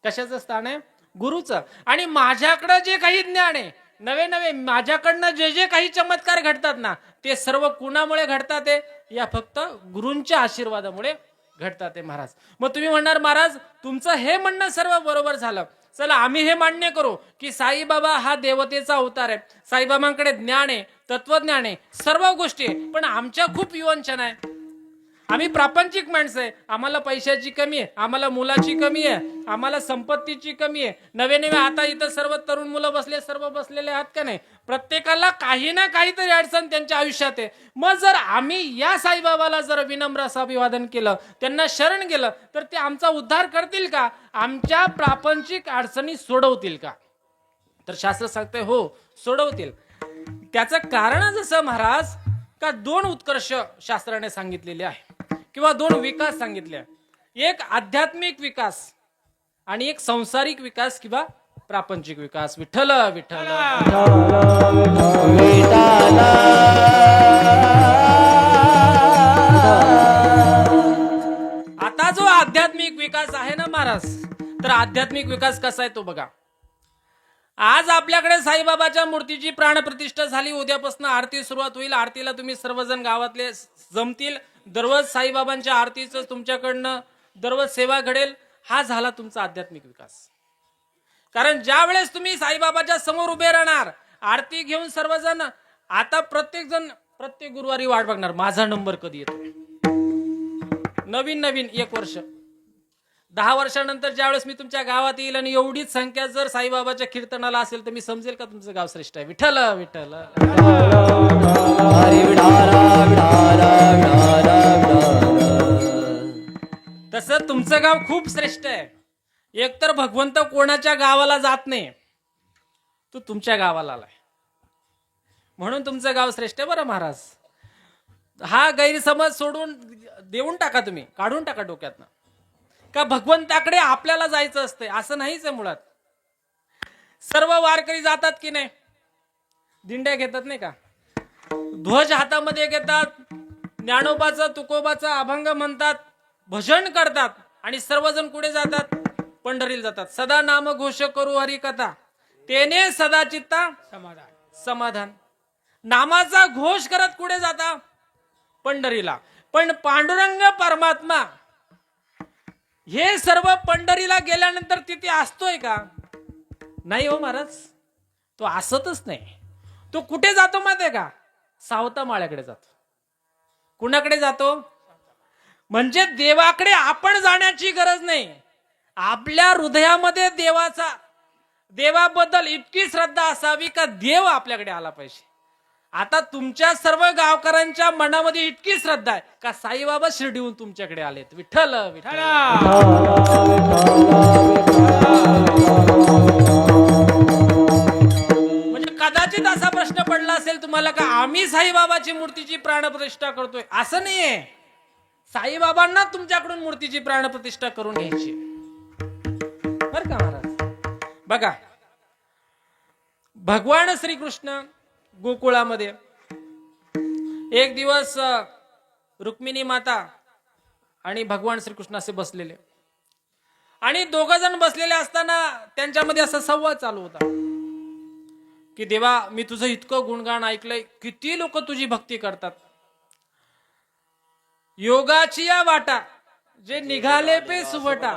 कशाचं स्थान आहे? गुरुचं. आणि माझ्याकडं जे काही ज्ञान आहे, नवे नवे माझ्याकडनं जे जे काही चमत्कार घडतात ना, ते सर्व कुणामुळे घडतात? या फक्त गुरूंच्या आशीर्वादामुळे घडतात ते महाराज. मग तुम्ही म्हणणार महाराज तुमचं हे म्हणणं सर्व बरोबर झालं, चला आम्ही हे मान्य करू की साईबाबा हा देवतेचा अवतार आहे, साईबाबांकडे ज्ञान आहे, तत्वज्ञान आहे, सर्व गोष्टी आहे, पण आमच्या खूप विवंचना आहे, आम्ही प्रापंचिक माणसं आहे, आम्हाला पैशाची कमी आहे, आम्हाला मुलाची कमी आहे, आम्हाला संपत्तीची कमी आहे. नवे नवे आता इथं सर्व तरुण मुलं बसले, सर्व बसलेले आहात का नाही, प्रत्येकाला काही ना काहीतरी अडचण त्यांच्या आयुष्यात आहे. मग जर आम्ही या साईबाबाला जर विनम्र असं अभिवादन केलं, त्यांना शरण गेलं, तर ते आमचा उद्धार करतील का? आमच्या प्रापंचिक अडचणी सोडवतील का? तर शास्त्र सांगते हो सोडवतील. त्याचं कारण जसं महाराज का 2 उत्कर्ष शास्त्राने सांगितलेले आहे किंवा 2 विकास सांगितले आहे. एक आध्यात्मिक विकास आणि एक सांसारिक विकास किंवा प्रापंचिक विकास. विठ्ठल विठ्ठल. आता जो आध्यात्मिक विकास आहे ना महाराज, तर आध्यात्मिक विकास कसा आहे तो बघा. आज आपल्याकडे साईबाबाच्या मूर्तीची प्राणप्रतिष्ठा झाली, उद्यापासून आरती सुरुवात होईल. आरतीला तुम्ही सर्वजण गावातले जमतील, दररोज साईबाबांच्या आरतीचं तुमच्याकडनं दररोज सेवा घडेल. हा झाला तुमचा आध्यात्मिक विकास. कारण ज्या वेळेस तुम्ही साईबाबाच्या समोर उभे राहणार, आरती घेऊन सर्वजण, आता प्रत्येक जण प्रत्येक गुरुवारी वाट बघणार माझा नंबर कधी येतो. नवीन नवीन 1 वर्ष 10 वर्षानंतर ज्यावेळेस मी तुमच्या गावात येईल आणि एवढीच संख्या जर साईबाबाच्या कीर्तनाला असेल तर मी समजेल का तुमचं गाव श्रेष्ठ आहे. विठ्ठल विठ्ठल. तसं तुमचं गाव खूप श्रेष्ठ आहे. एकतर भगवंत कोणाच्या गावाला जात नाही, तो तुमच्या गावाला आलाय म्हणून तुमचं गाव श्रेष्ठ आहे बरं महाराज. हा गैरसमज सोडून देऊन टाका, तुम्ही काढून टाका डोक्यातनं का भगवंताकडे आपल्याला जायचं असतंय, असं नाहीच आहे मुळात. सर्व वारकरी जातात की नाही? दिंड्या घेतात नाही का, ध्वज हातामध्ये घेतात, ज्ञानोबाचं तुकोबाचं अभंग म्हणतात, भजन करतात आणि सर्वजण कुठे जातात? पंढरीला जातात. सदा नाम घोष करू हरी कथा, तेने सदा चित्ता समाधान. नामाचा घोष करत कुठे जाता? पंढरीला. पण पांडुरंग परमात्मा हे सर्व पंढरीला गेल्यानंतर तिथे असतोय का? नाही हो महाराज, तो असतच नाही. तो कुठे जातो माहितीये का? सावता माळ्याकडे जातो. कुणाकडे जातो? म्हणजे देवाकडे आपण जाण्याची गरज नाही. आपल्या हृदयामध्ये देवाबद्दल इतकी श्रद्धा असावी का देव आपल्याकडे आला पाहिजे. आता तुमच्या सर्व गावकऱ्यांच्या मनामध्ये इतकी श्रद्धा आहे का साईबाबा शिर्डीहून तुमच्याकडे आलेत. विठ्ठल विठ्ठल. म्हणजे कदाचित असा प्रश्न पडला असेल तुम्हाला का आम्ही साईबाबाची मूर्तीची प्राणप्रतिष्ठा करतोय. असं नाहीये. साईबाबांना तुमच्याकडून मूर्तीची प्राणप्रतिष्ठा करून घ्यायची बर का महाराज. बघा, भगवान श्रीकृष्ण गोकुळामध्ये एक दिवस रुक्मिणी माता आणि भगवान श्रीकृष्ण असे बसलेले, आणि दोघ जण बसलेले असताना त्यांच्यामध्ये असा संवाद चालू होता की देवा, मी तुझं इतकं गुणगान ऐकलंय, किती लोक तुझी भक्ती करतात. योगाची या वाटा जे निघाले पे सुवटा,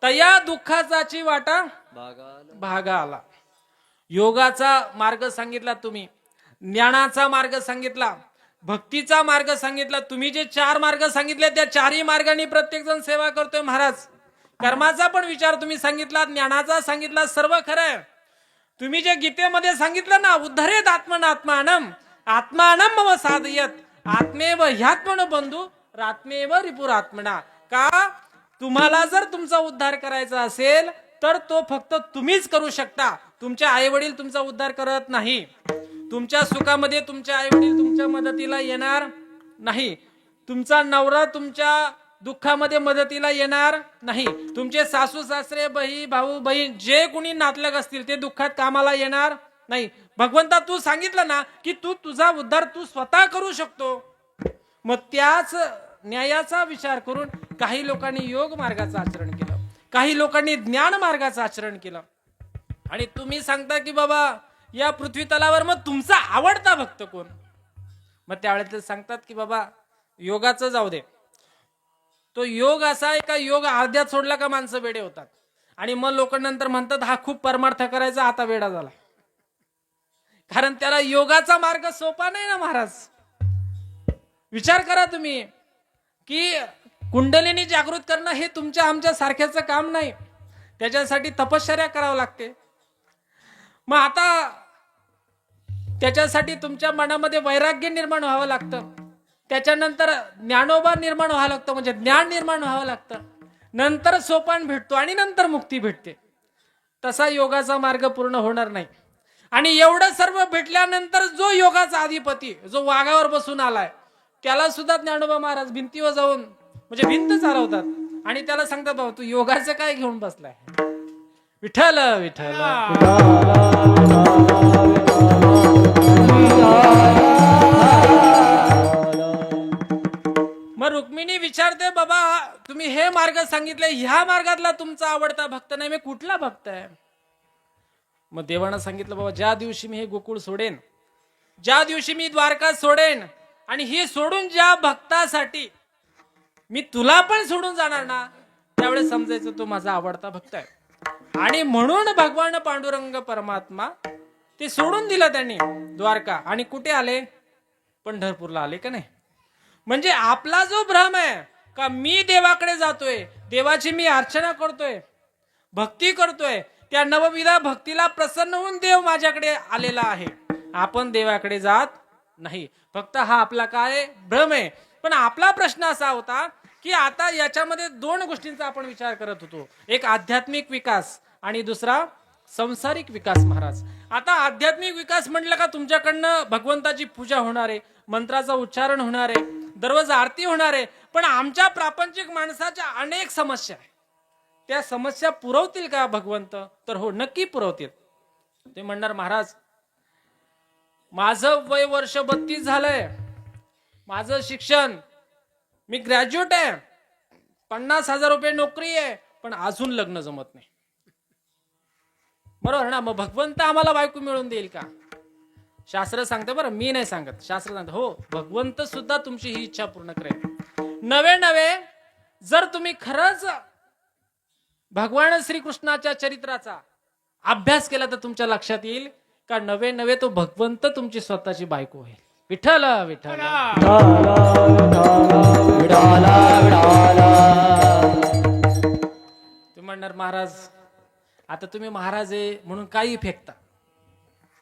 तया दुःखाचाची वाटा भागा आला. योगाचा मार्ग सांगितला तुम्ही, ज्ञानाचा मार्ग सांगितला, भक्तीचा मार्ग सांगितला. तुम्ही जे 4 मार्ग सांगितले त्या 4ही मार्गाने प्रत्येक जण सेवा करतोय महाराज. कर्माचा पण विचार तुम्ही सांगितला, ज्ञानाचा सांगितला, सर्व खरं आहे. तुम्ही जे गीतेमध्ये सांगितलं ना, उद्धरेत आत्मनात्मानम आत्मानम मम साधयत आत्मेव ह्यात्मन बंधू रात्मेव रिपुरात्मना. का तुम्हाला जर तुमचा उद्धार करायचा असेल तर तो फक्त तुम्हीच करू शकता. तुमच्या आई वडील तुमचा उद्धार करत नाही. तुमच्या सुखामध्ये तुमचे आई वडील तुमच्या मदतीला येणार नाही. तुमचा नवरा तुमच्या दुःखामध्ये मदतीला येणार नाही. तुमचे सासू सासरे बही भाऊ बहीण जे कोणी नातलग असतील ते दुःखात कामाला येणार नाही. भगवंता तू सांगितलं ना की तू तुझा उद्धार तू स्वतः करू शकतो. मग त्याच न्यायाचा विचार करून काही लोकांनी योग मार्गाचं आचरण केलं, काही लोकांनी ज्ञान मार्गाचं आचरण केलं. आणि तुम्ही सांगता की बाबा या पृथ्वी तलावर मग तुमचा आवडता भक्त कोण? मग त्यावेळेला ते सांगतात की बाबा योगाचं जाऊ दे. तो योग असा आहे का योग अर्ध्यात सोडला का माणसं वेडे होतात. आणि मग लोक नंतर म्हणतात हा खूप परमार्थ करायचा, आता वेडा झाला. कारण त्याला योगाचा मार्ग सोपा नाही ना महाराज. विचार करा तुम्ही की कुंडलिनी जागृत करणं हे तुमच्या आमच्या सारख्याचं काम नाही. त्याच्यासाठी तपश्चर्या करावं लागते. मग आता त्याच्यासाठी तुमच्या मनामध्ये वैराग्य निर्माण व्हावं लागतं. त्याच्यानंतर ज्ञानोबा निर्माण व्हावं लागतं, म्हणजे ज्ञान निर्माण व्हावं लागतं. नंतर सोपान भेटतो आणि नंतर मुक्ती भेटते. तसा योगाचा मार्ग पूर्ण होणार नाही. आणि एवढं सर्व भेटल्यानंतर जो योगाचा अधिपती जो वाघावर बसून आलाय त्याला सुद्धा ज्ञानोबा महाराज भिंतीवर जाऊन म्हणजे भिंत चालवतात आणि त्याला सांगतात बाबा तू योगाचं काय घेऊन बसलाय. विठ्ठल विठ्ठल. मग रुक्मिणी विचारते बाबा तुम्ही हे मार्ग सांगितले, ह्या मार्गातला तुमचा आवडता भक्त नाही, मी कुठला भक्त आहे? मग देवानं सांगितलं बाबा ज्या दिवशी मी हे गोकुळ सोडेन, ज्या दिवशी मी द्वारका सोडेन आणि हे सोडून ज्या भक्तासाठी मी तुला पण सोडून जाणार ना, त्यावेळेस समजायचं तो माझा आवडता भक्त आहे. आणि म्हणून भगवान पांडुरंग परमात्मा ते सोडून दिलं त्यांनी द्वारका आणि कुठे आले? पंढरपूरला आले का नाही? म्हणजे आपला जो भ्रम आहे का मी देवाकडे जातोय, देवाची मी अर्चना करतोय, भक्ती करतोय, त्या नवविधा भक्तीला प्रसन्न होऊन देव माझ्याकडे आलेला आहे. आपण देवाकडे जात नाही. फक्त हा आपला काय भ्रम आहे. पण आपला प्रश्न असा होता की आता याच्यामध्ये 2 गोष्टींचा आपण विचार करत होतो. एक आध्यात्मिक विकास आणि दुसरा संसारिक विकास महाराज. आता आध्यात्मिक विकास म्हटलं का तुमच्याकडनं भगवंताची पूजा होणार आहे, मंत्राचं उच्चारण होणार आहे, दररोज आरती होणार आहे. पण आमच्या प्रापंचिक माणसाच्या अनेक समस्या आहे. त्या समस्या पुरवतील का भगवंत? तर हो, नक्की पुरवतील. ते म्हणणार महाराज माझं वय वर्ष 32 झालंय, माझं शिक्षण, मी ग्रॅज्युएट आहे, 50,000 रुपये नोकरी आहे, पण अजून लग्न जमत नाही. बरोबर ना? मग भगवंत आम्हाला बायको मिळवून देईल का? शास्त्र सांगते, बरं मी नाही सांगत, शास्त्र सांगते हो भगवंत सुद्धा तुमची ही इच्छा पूर्ण करेल. नवे नवे जर तुम्ही खरंच भगवान श्रीकृष्णाच्या चरित्राचा अभ्यास केला तर तुमच्या लक्षात येईल का नवे नवे तो भगवंत तुमची स्वतःची बायको होईल. विठ्ठल विठ्ठल. तुम्ही म्हणणार महाराज आता तुम्ही महाराज आहे म्हणून काही फेकता.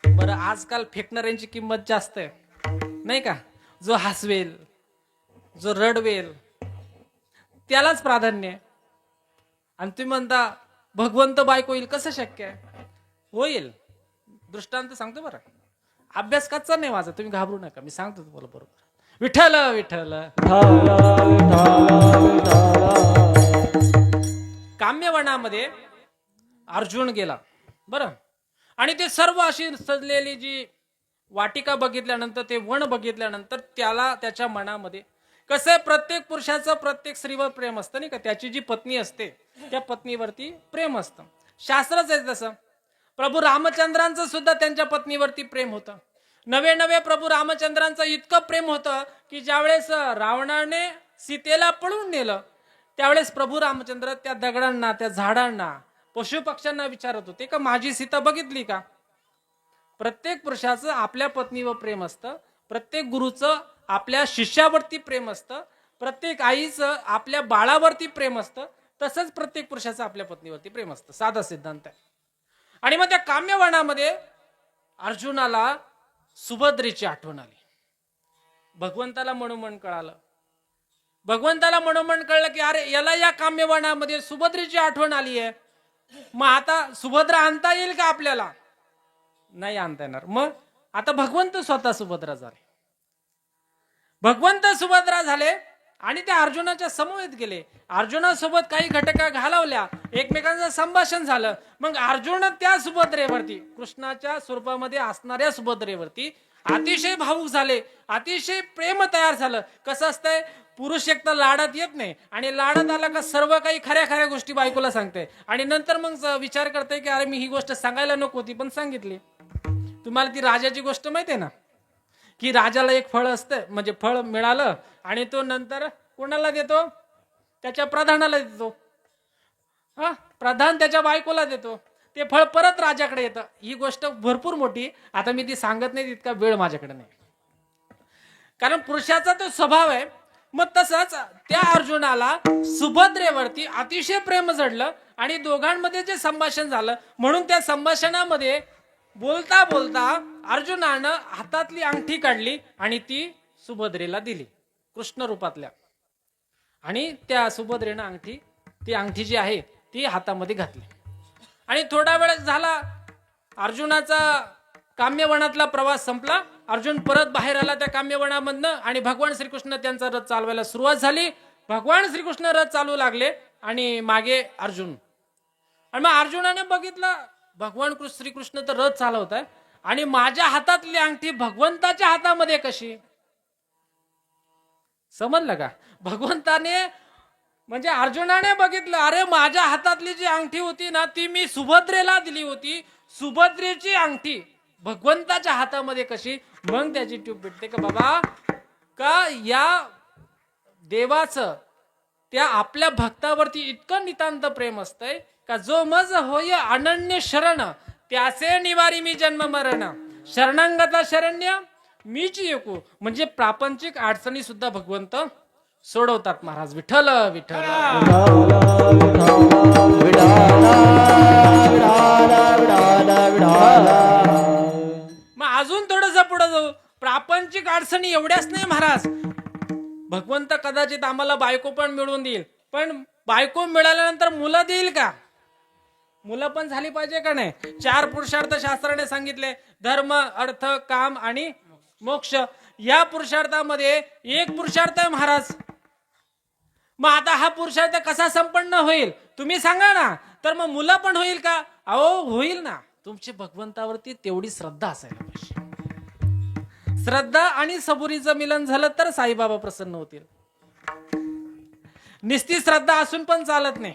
बरं आजकाल फेकणाऱ्यांची किंमत जास्त आहे नाही का? जो हसवेल, जो रडवेल त्यालाच प्राधान्य आहे. आणि तुम्ही म्हणता भगवंत बायको होईल, कसं शक्य आहे? होईल. दृष्टांत सांगतो बरं, अभ्यास कच्चा नाही माझा, तुम्ही घाबरू नका, मी सांगतो तुम्हाला बरोबर. विठ्ठल विठ्ठल. काम्यवनामध्ये अर्जुन गेला बरं, आणि ते सर्व अशी सजलेली जी वाटिका बघितल्यानंतर, ते वन बघितल्यानंतर त्याला त्याच्या मनामध्ये कसं आहे, प्रत्येक पुरुषाचं प्रत्येक स्त्रीवर प्रेम असतं नाही का? त्याची जी पत्नी असते त्या पत्नीवरती प्रेम असतं. शास्त्रच आहे तसं. प्रभू रामचंद्रांचं सुद्धा त्यांच्या पत्नीवरती प्रेम होतं. नवे नवे प्रभू रामचंद्रांचं इतकं प्रेम होतं की ज्यावेळेस रावणाने सीतेला पळून नेलं त्यावेळेस प्रभू रामचंद्र त्या दगडांना, त्या झाडांना, पशु पक्ष्यांना विचारत होते का माझी सीता बघितली का? प्रत्येक पुरुषाचं आपल्या पत्नीवर प्रेम असतं, प्रत्येक गुरुचं आपल्या शिष्यावरती प्रेम असतं, प्रत्येक आईचं आपल्या बाळावरती प्रेम असतं, तसंच प्रत्येक पुरुषाचं आपल्या पत्नीवरती प्रेम असतं. साधा सिद्धांत आहे. आणि मग त्या काम्यवनामध्ये अर्जुनाला सुभद्रेची आठवण आली. भगवंताला मनोमन कळालं. भगवंताला मनोमन कळलं की अरे याला या काम्यवनामध्ये सुभद्रेची आठवण आली आहे, मग आता सुभद्रा आणता येईल का आपल्याला? नाही आणता येणार. मग आता भगवंत स्वतः सुभद्रा झाले. भगवंत सुभद्रा झाले आणि ते अर्जुनाच्या समवेत गेले. अर्जुनासोबत काही घटका घालवल्या, एकमेकांचं संभाषण झालं. मग अर्जुन त्या सुभद्रेवरती, कृष्णाच्या स्वरूपामध्ये असणाऱ्या सुभद्रेवरती अतिशय भावुक झाले, अतिशय प्रेम तयार झालं. कसं असतंय, पुरुष एक तर लाडात येत नाही आणि लाडात आला का सर्व काही खऱ्या खऱ्या गोष्टी बायकोला सांगते आणि नंतर मग विचार करते की अरे मी ही गोष्ट सांगायला नको होती पण सांगितली. तुम्हाला ती राजाची गोष्ट माहिती आहे ना, की राजाला एक फळ असतं, म्हणजे फळ मिळालं आणि तो नंतर कोणाला देतो? त्याच्या प्रधानाला देतो. हा, प्रधान त्याच्या बायकोला देतो. ते फळ परत राजाकडे येतं. ही गोष्ट भरपूर मोठी, आता मी ती सांगत नाही, तितका वेळ माझ्याकडे नाही, कारण पुरुषाचा तो स्वभाव आहे. मग तसंच त्या अर्जुनाला सुभद्रेवरती अतिशय प्रेम जडलं आणि दोघांमध्ये जे संभाषण झालं, म्हणून त्या संभाषणामध्ये बोलता बोलता अर्जुनानं हातातली अंगठी काढली आणि ती सुभद्रेला दिली कृष्ण रूपातल्या. आणि त्या सुभद्रेनं ती अंगठी जी आहे ती हातामध्ये घातली. आणि थोडा वेळ झाला, अर्जुनाचा काम्यवनातला प्रवास संपला. अर्जुन परत बाहेर आला त्या काम्यवनामधनं आणि भगवान श्रीकृष्ण त्यांचा रथ चालवायला सुरुवात झाली. भगवान श्रीकृष्ण रथ चालू लागले आणि मागे अर्जुन. आणि मग अर्जुनाने बघितलं भगवान श्रीकृष्ण तर रथ चालवत आहे आणि माझ्या हातातली अंगठी भगवंताच्या हातामध्ये कशी? समजलं का? भगवंताने म्हणजे अर्जुनाने बघितलं, अरे माझ्या हातातली जी अंगठी होती ना ती मी सुभद्रेला दिली होती, सुभद्रेची अंगठी भगवंताच्या हातामध्ये कशी? मग त्याची ट्यूब भेटते का बाबा का या देवाचं त्या आपल्या भक्तावरती इतकं नितांत प्रेम असतंय का जो मज होय अनन्य शरण त्याचे निवारी मी जन्म मरण शरणांगता शरण्य मीच एकू. म्हणजे प्रापंचिक अडचणी सुद्धा भगवंत सोडवतात महाराज. विठ्ठल विठ्ठल. मग अजून थोडंसं पुढे जाऊ. प्रापंचिक अडचणी एवढ्याच नाही महाराज, भगवंत कदाचित आम्हाला बायको पण मिळवून देईल, पण बायको मिळाल्यानंतर मुलं देईल का? मुलं पण झाली पाहिजे का नाही? 4 पुरुषार्थ शास्त्राने सांगितले, धर्म, अर्थ, काम आणि मोक्ष. या पुरुषार्थामध्ये एक पुरुषार्थ आहे महाराज. मग आता हा पुरुषार्थ कसा संपन्न होईल तुम्ही सांगा ना. तर मग मुलं पण होईल का? अहो होईल ना. तुमची भगवंतावरती तेवढी श्रद्धा असायला पाहिजे. श्रद्धा आणि सबुरीचं मिलन झालं तर साईबाबा प्रसन्न होतील. निस्ती श्रद्धा असून पण चालत नाही.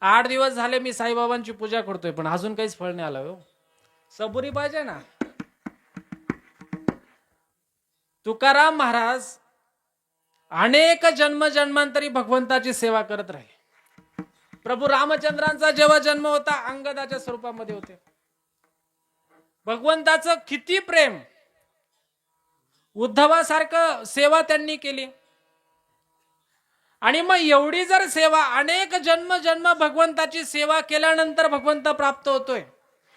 8 दिवस झाले मी साईबाबांची पूजा करतोय पण अजून काहीच फळ नाही आलं. सबुरी पाहिजे ना. तुकाराम महाराज अनेक जन्मांतरी भगवंताची सेवा करत राहिले. प्रभू रामचंद्रांचा जेव्हा जन्म होता अंगदाच्या स्वरूपामध्ये होते. भगवंताचं किती प्रेम, उद्धवासारखं सेवा त्यांनी केली. आणि मग एवढी जर सेवा, अनेक जन्म भगवंताची सेवा केल्यानंतर भगवंत प्राप्त होतोय.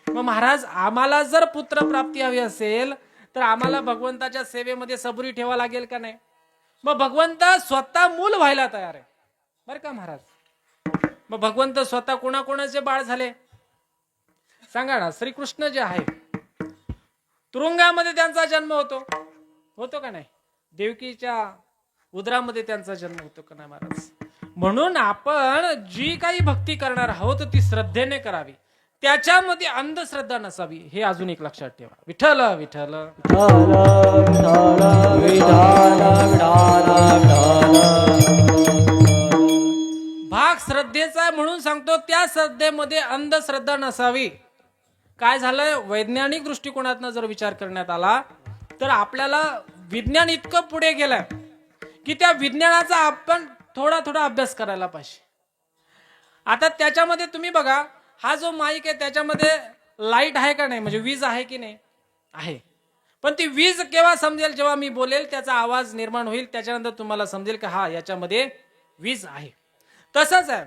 मग महाराज आम्हाला जर पुत्र प्राप्ती हवी असेल तर आम्हाला भगवंताच्या सेवेमध्ये सबुरी ठेवा लागेल का नाही. मग भगवंत स्वतः मूल व्हायला तयार आहे बर का महाराज. मग भगवंत स्वतः कोणाकोणाचे बाळ झाले सांगा ना. श्रीकृष्ण जे आहे तुरुंगामध्ये त्यांचा जन्म होतो का नाही. देवकीच्या उदरामध्ये त्यांचा जन्म होतो का नाही महाराज. म्हणून आपण जी काही भक्ती करणार आहोत ती श्रद्धेने करावी, त्याच्यामध्ये अंधश्रद्धा नसावी. हे अजून एक लक्षात ठेवा. विठ्ठल विठ्ठल भाग श्रद्धेचा म्हणून सांगतो. त्या श्रद्धेमध्ये अंधश्रद्धा नसावी. काय झालंय, वैज्ञानिक दृष्टिकोनातून जर विचार करण्यात आला तर आपल्याला विज्ञान इतकं पुढे गेलंय की त्या विज्ञानाचा आपण थोडा अभ्यास करायला पाहिजे. आता त्याच्यामध्ये तुम्ही बघा, हा जो माईक आहे त्याच्यामध्ये लाईट आहे का नाही, म्हणजे वीज आहे की नाही आहे. पण ती वीज केव्हा समजेल, जेव्हा मी बोलेल त्याचा आवाज निर्माण होईल, त्याच्यानंतर तुम्हाला समजेल की हा याच्यामध्ये वीज आहे. तसंच आहे.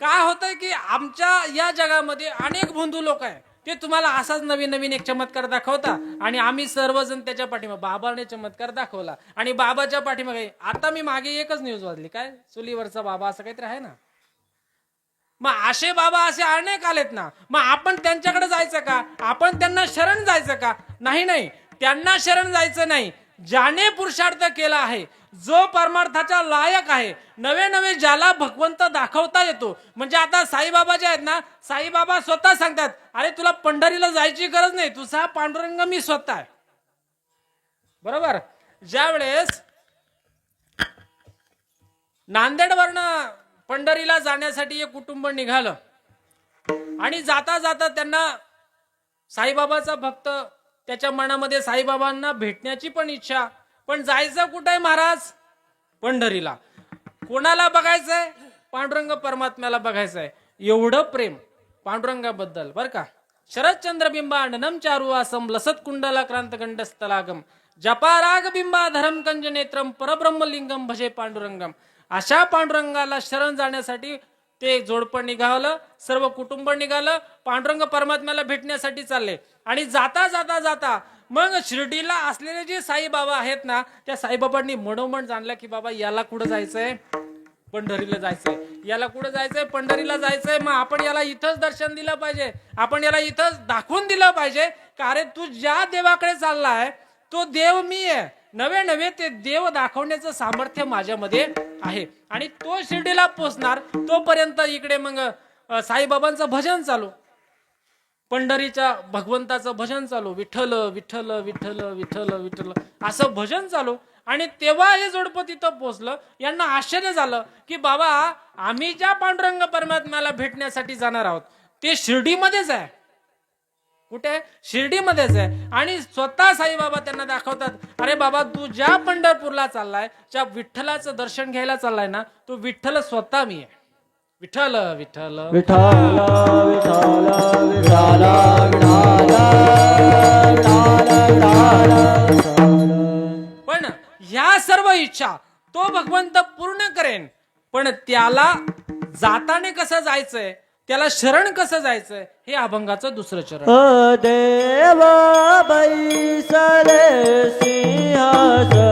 काय होतंय की आमच्या या जगामध्ये अनेक भोंदू लोक आहे, ते तुम्हाला असाच नवीन एक चमत्कार दाखवता आणि आम्ही सर्वजण त्याच्या पाठीमागे, बाबाने चमत्कार दाखवला आणि बाबाच्या पाठीमागे. आता मी मागे एकच न्यूज वाचली, काय चुलीवरचा बाबा असं काहीतरी आहे ना. मग असे बाबा असे अनेक आलेत ना. मग आपण त्यांच्याकडे जायचं का, आपण त्यांना शरण जायचं का. नाही, त्यांना शरण जायचं नाही. ज्याने पुरुषार्थ केला आहे, जो परमार्थाच्या लायक आहे, नवे ज्याला भगवंत दाखवता येतो. म्हणजे आता साईबाबा जे आहेत ना, साईबाबा स्वतः सांगतात, अरे तुला पंढरीला जायची गरज नाही, तुझा पांडुरंग मी स्वतः आहे. बरोबर. ज्यावेळेस नांदेडवरनं पंढरीला जाण्यासाठी एक कुटुंब निघालं आणि जाता जाता त्यांना साईबाबाचा भक्त, त्याच्या मनामध्ये साईबाबांना भेटण्याची पण इच्छा. पण जायचं कुठे महाराज, पंढरीला. कोणाला बघायचंय, पांडुरंग परमात्म्याला बघायचंय. एवढं प्रेम पांडुरंगाबद्दल बर का. शरदचंद्र बिंबांडनम चारुवासम लसत कुंडला क्रांतगंडस्थलागम जपाराग बिंबाधरम कंज नेत्रम परब्रह्मलिंगम भजे पांडुरंगम. अशा पांडुरंगाला शरण जाण्यासाठी ते जोडपं निघालं, सर्व कुटुंब निघालं, पांडुरंग परमात्म्याला भेटण्यासाठी चालले. आणि जाता मग शिर्डीला असलेले जे साईबाबा आहेत ना, त्या साईबाबांनी मनोमन जाणलं की बाबा याला कुठं जायचंय, पंढरीला जायचंय. याला कुठं जायचंय, पंढरीला जायचंय. मग आपण याला इथंच दर्शन दिलं पाहिजे, आपण याला इथंच दाखवून दिलं पाहिजे का अरे तू ज्या देवाकडे चाललाय तो देव मी आहे. नवे ते देव दाखवण्याचं सामर्थ्य माझ्यामध्ये आहे. आणि तो शिर्डीला पोचणार तोपर्यंत इकडे मग साईबाबांचं भजन चालू, पंढरीच्या भगवंताचं भजन चालू, विठ्ठल विठ्ठल विठ्ठल विठ्ठल विठ्ठल असं भजन चालू. आणि तेव्हा हे जोडपं तिथं पोचलं. यांना आश्चर्य झालं की बाबा आम्ही ज्या पांडुरंग परमात्म्याला भेटण्यासाठी जाणार आहोत ते शिर्डीमध्येच आहे. कुठे, शिर्डीमध्येच आहे. आणि स्वतः साईबाबा त्यांना दाखवतात, अरे बाबा तू ज्या पंढरपूरला चाललाय, ज्या विठ्ठलाचं दर्शन घ्यायला चाललाय ना, तो विठ्ठल स्वतः मी आहे. विठ्ठल विठ्ठल विठ्ठल विठ्ठल विठ्ठल पण ह्या सर्व इच्छा तो भगवंत पूर्ण करेन. पण त्याला जाताने कसं जायचंय, त्याला शरण कसं जायचंय, हे अभंगाचं दुसरं चरण. देव बैसले सिंहासनी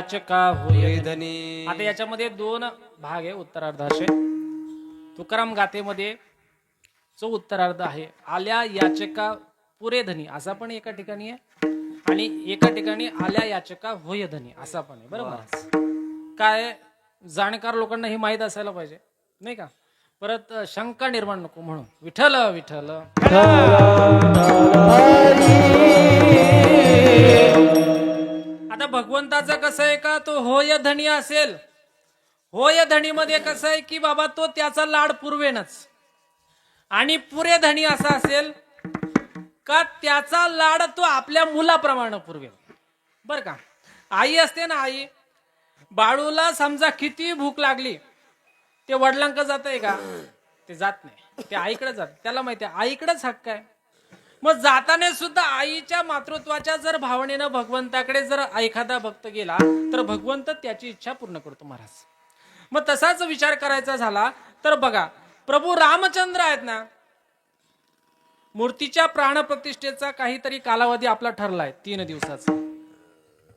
याचका होय धनी. आता याच्यामध्ये दोन भाग आहे उत्तरार्धाचे. तुकाराम गाथेमध्ये जो उत्तरार्ध आहे, आल्या याचका पुरे धनी असा पण एका ठिकाणी आहे आणि एका ठिकाणी आल्या याचका होय धनी असा पण आहे. बरोबर काय, जाणकार लोकांना हे माहीत असायला पाहिजे नाही का, परत शंका निर्माण नको म्हणून. विठ्ठल विठ्ठल. आता भगवंताचं कसं आहे का, तो होय धनी असेल, होय धनी मध्ये कसं आहे की बाबा तो त्याचा लाड पुरवेनच, आणि पुरे धनी असा असेल का त्याचा लाड तो आपल्या मुलाप्रमाणे पुरवेल. बर का, आई असते ना, आई बाळूला समजा किती भूक लागली, ते वडिलांक जात आहे का, ते जात नाही, ते आईकडे जात. त्याला माहिती आहे आईकडेच हक्क आहे. मग जाताना सुद्धा आईच्या मातृत्वाच्या जर भावनेनं भगवंताकडे जर एखादा भक्त गेला तर भगवंत त्याची इच्छा पूर्ण करतो महाराज. मग तसाच विचार करायचा झाला तर बघा, प्रभू रामचंद्र आहेत ना, मूर्तीच्या प्राणप्रतिष्ठेचा काहीतरी कालावधी आपला ठरलाय 3 दिवसाचा.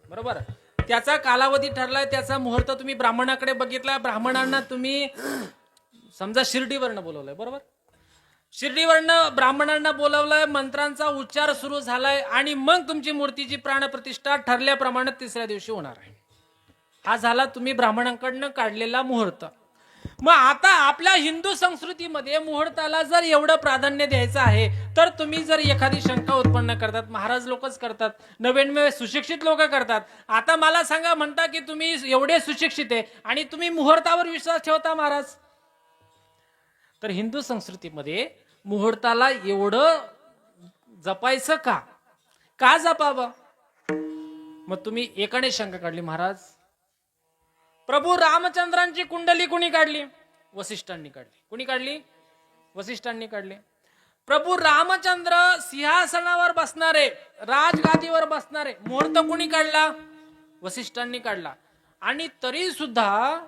बरोबर, त्याचा कालावधी ठरलाय, त्याचा मुहूर्त तुम्ही ब्राह्मणाकडे बघितला, ब्राह्मणांना तुम्ही समजा शिर्डीवरनं बोलवलंय. बरोबर, शिर्डीवरनं ब्राह्मणांना बोलवलंय, मंत्रांचा उच्चार सुरू झालाय आणि मग तुमची मूर्तीची प्राणप्रतिष्ठा ठरल्याप्रमाणे 3ऱ्या दिवशी होणार आहे. हा झाला तुम्ही ब्राह्मणांकडनं काढलेला मुहूर्त. मग आता आपल्या हिंदू संस्कृतीमध्ये मुहूर्ताला जर एवढं प्राधान्य द्यायचं आहे तर तुम्ही जर एखादी शंका उत्पन्न करतात, महाराज लोकच करतात, नवीन सुशिक्षित लोक करतात. आता मला सांगा, म्हणता की तुम्ही एवढे सुशिक्षित आहे आणि तुम्ही मुहूर्तावर विश्वास ठेवता महाराज. तर हिंदू संस्कृतीमध्ये मुहूर्ताला एवढं जपायचं का, का जपावं. मग तुम्ही एकाने शंका काढली, महाराज प्रभू रामचंद्रांची कुंडली कुणी काढली, वसिष्ठांनी काढली. कुणी काढली, वसिष्ठांनी काढली. प्रभू रामचंद्र सिंहासनावर बसणारे, राजगादीवर बसणारे, मुहूर्त कुणी काढला, वसिष्ठांनी काढला. आणि तरी सुद्धा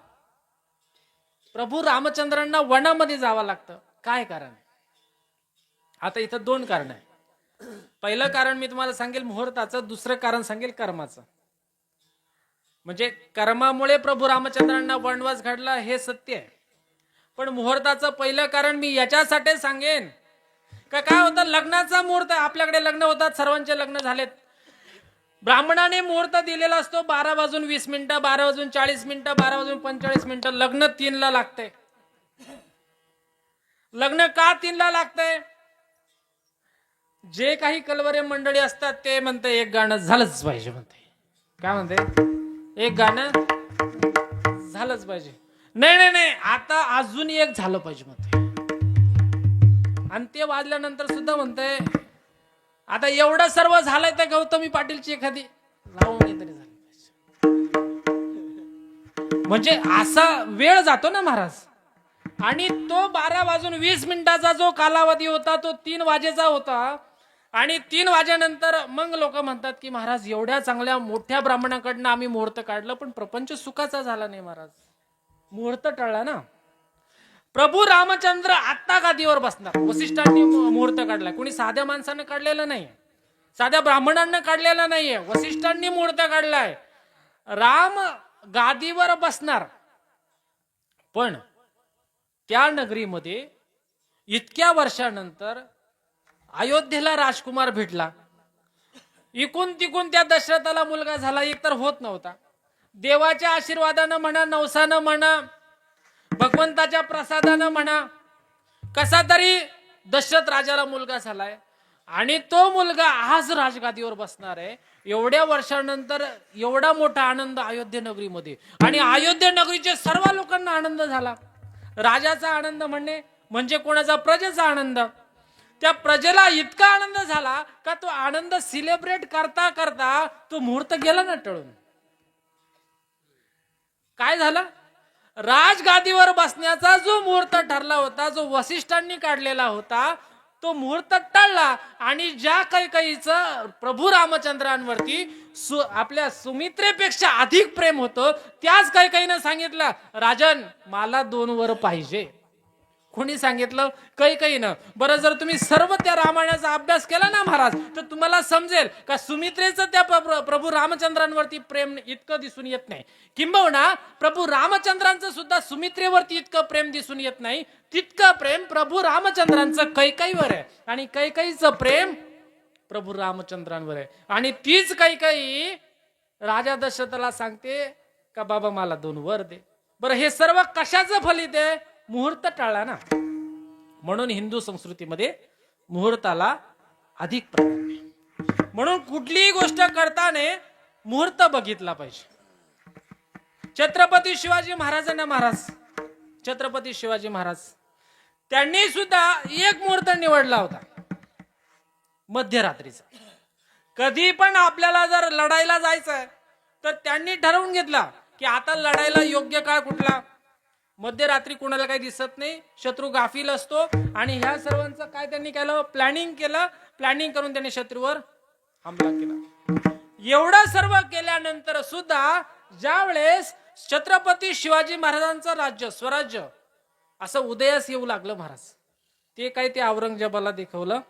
प्रभू रामचंद्रांना वनामध्ये जावं लागतं. काय कारण आहे. आता इथं 2 कारण आहे. पहिलं कारण मी तुम्हाला सांगेल मुहूर्ताचं, दुसरं कारण सांगेल कर्माचं. म्हणजे कर्मामुळे प्रभू रामचंद्रांना वनवास घडला हे सत्य आहे, पण मुहूर्ताचं पहिलं कारण मी याच्यासाठी सांगेन का, काय होतं, लग्नाचा मुहूर्त आपल्याकडे लग्न होतात, सर्वांचे लग्न झालेत, ब्राह्मणाने मुहूर्त दिलेला असतो 12:20 12:40 12:45, लग्न 3ला लागतंय. लग्न का 3ला लागतंय. जे काही कलवरे मंडळी असतात ते म्हणते एक गाणं झालंच पाहिजे, म्हणते काय म्हणते, एक गाणं झालंच पाहिजे. नाही नाही नाही, आता अजून एक झालं पाहिजे म्हणते. आणि ते वाजल्यानंतर सुद्धा म्हणते आता एवढं सर्व झालंय तर गौतमी पाटीलची एखादी लावणी तरी झाली पाहिजे. म्हणजे असा वेळ जातो ना महाराज. आणि तो 12:20 जो कालावधी होता तो 3 वाजेचा होता. आणि 3 वाजेनंतर मग लोक म्हणतात की महाराज एवढ्या चांगल्या मोठ्या ब्राह्मणाकडनं आम्ही मुहूर्त काढलं पण प्रपंच सुखाचा झाला नाही महाराज, मुहूर्त टळला ना. प्रभू रामचंद्र आत्ता गादीवर बसणार, वसिष्ठांनी मुहूर्त काढलाय. कोणी साध्या माणसानं काढलेलं नाही, साध्या ब्राह्मणांना काढलेलं नाहीये, वसिष्ठांनी मुहूर्त काढलाय. राम गादीवर बसणार. पण त्या नगरीमध्ये इतक्या वर्षानंतर अयोध्येला राजकुमार भेटला. इकून तिकून त्या दशरथाला मुलगा झाला, एकतर होत नव्हता. देवाच्या आशीर्वादानं म्हणा, नवसानं म्हणा, भगवंताच्या प्रसादानं म्हणा, कसा तरी दशरथ राजाला मुलगा झालाय. आणि तो मुलगा आज राजगादीवर बसणार आहे. एवढ्या वर्षानंतर एवढा मोठा आनंद अयोध्ये नगरीमध्ये. आणि अयोध्ये नगरीचे सर्व लोकांना आनंद झाला. राजाचा आनंद म्हणजे कोणाचा, प्रजेचा आनंद. त्या प्रजेला इतका आनंद झाला का तो आनंद सेलिब्रेट करता करता तो मुहूर्त गेला ना टळून. काय झालं, राजगादीवर बसण्याचा जो मुहूर्त ठरला होता, जो वसिष्ठांनी काढलेला होता, तो मुहूर्त टळला. आणि ज्या कैकेयीचं प्रभू रामचंद्रांवरती आपल्या सुमित्रेपेक्षा अधिक प्रेम होतं, त्याच कैकेयीनं सांगितलं राजन मला 2 वर पाहिजे. कोणी सांगितलं? कैकेयीनं. बरं, जर तुम्ही सर्व त्या रामायणाचा अभ्यास केला ना महाराज, तर तुम्हाला समजेल का सुमित्रेचं त्या प्रभू रामचंद्रांवरती प्रेम इतकं दिसून येत नाही. किंबहुना प्रभू रामचंद्रांचं सुद्धा सुमित्रेवरती इतकं प्रेम दिसून येत नाही, तितकं प्रेम प्रभू रामचंद्रांचं कैकेयीवर आहे. आणि कैकेयीचं प्रेम प्रभू रामचंद्रांवर आहे. आणि तीच कैकेयी राजा दशरथाला सांगते का बाबा मला 2 वर दे. बरं, हे सर्व कशाचं फलित आहे? मुहूर्त टाळला ना. म्हणून हिंदू संस्कृतीमध्ये मुहूर्ताला अधिक प्राधान्य आहे. म्हणून कुठलीही गोष्ट करताना मुहूर्त बघितला पाहिजे. छत्रपती शिवाजी महाराजांना छत्रपती शिवाजी महाराज त्यांनी सुद्धा एक मुहूर्त निवडला होता, मध्यरात्रीचा. कधी पण आपल्याला जर लढायला जायचंय तर त्यांनी ठरवून घेतला की आता लढायला योग्य काळ कुठला? मध्यरात्री. कोणाला काही दिसत नाही, शत्रू गाफील असतो. आणि ह्या सर्वांचं काय त्यांनी केलं? प्लॅनिंग केलं. प्लॅनिंग करून त्यांनी शत्रूवर हमला केला. एवढं सर्व केल्यानंतर सुद्धा ज्या वेळेस छत्रपती शिवाजी महाराजांचं राज्य, स्वराज्य असं उदयास येऊ लागलं महाराज, ते काही ते औरंगजेबाला दाखवलं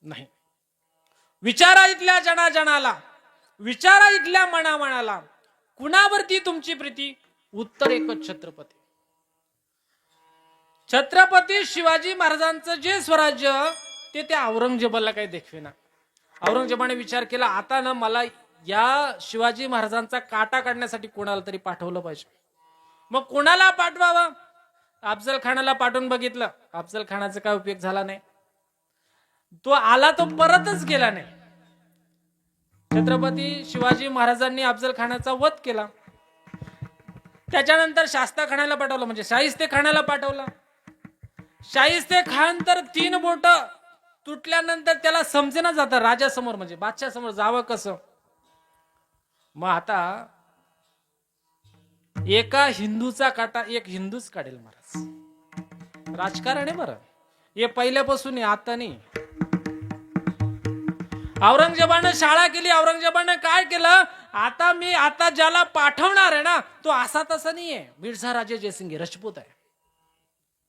नाही. विचारा इथल्या जनाजनाला, विचारा इथल्या मनामनाला, कुणावरती तुमची प्रीती? उत्तर एकच, छत्रपती. छत्रपती शिवाजी महाराजांचं जे स्वराज्य ते त्या औरंगजेबाला काही देखवेना. औरंगजेबाने विचार केला, आता ना मला या शिवाजी महाराजांचा काटा काढण्यासाठी कोणाला तरी पाठवलं पाहिजे. मग कोणाला पाठवावं? अफजल खानाला पाठवून बघितलं. अफजल खानाचा काय उपयोग झाला नाही. तो आला, तो परतच गेला नाही. छत्रपती शिवाजी महाराजांनी अफजल खानाचा वध केला. त्याच्यानंतर शास्ता खानाला पाठवलं, म्हणजे शाहिस्ते खानाला पाठवलं. शाहिस्ते खान तर 3 बोट तुटल्यानंतर त्याला समजेना जातं राजासमोर, म्हणजे बादशाह समोर जावं कसं. मग आता एका हिंदूचा काटा एक हिंदूच काढेल महाराज. राजकारण आहे बरं, हे पहिल्यापासून आता नाही. औरंगजेबानं शाळा केली. औरंगजेबानं काय केलं? आता ज्याला पाठवणार आहे ना, तो असा तसा नाहीये. मिर्झा राजे जयसिंग राजपूत आहे.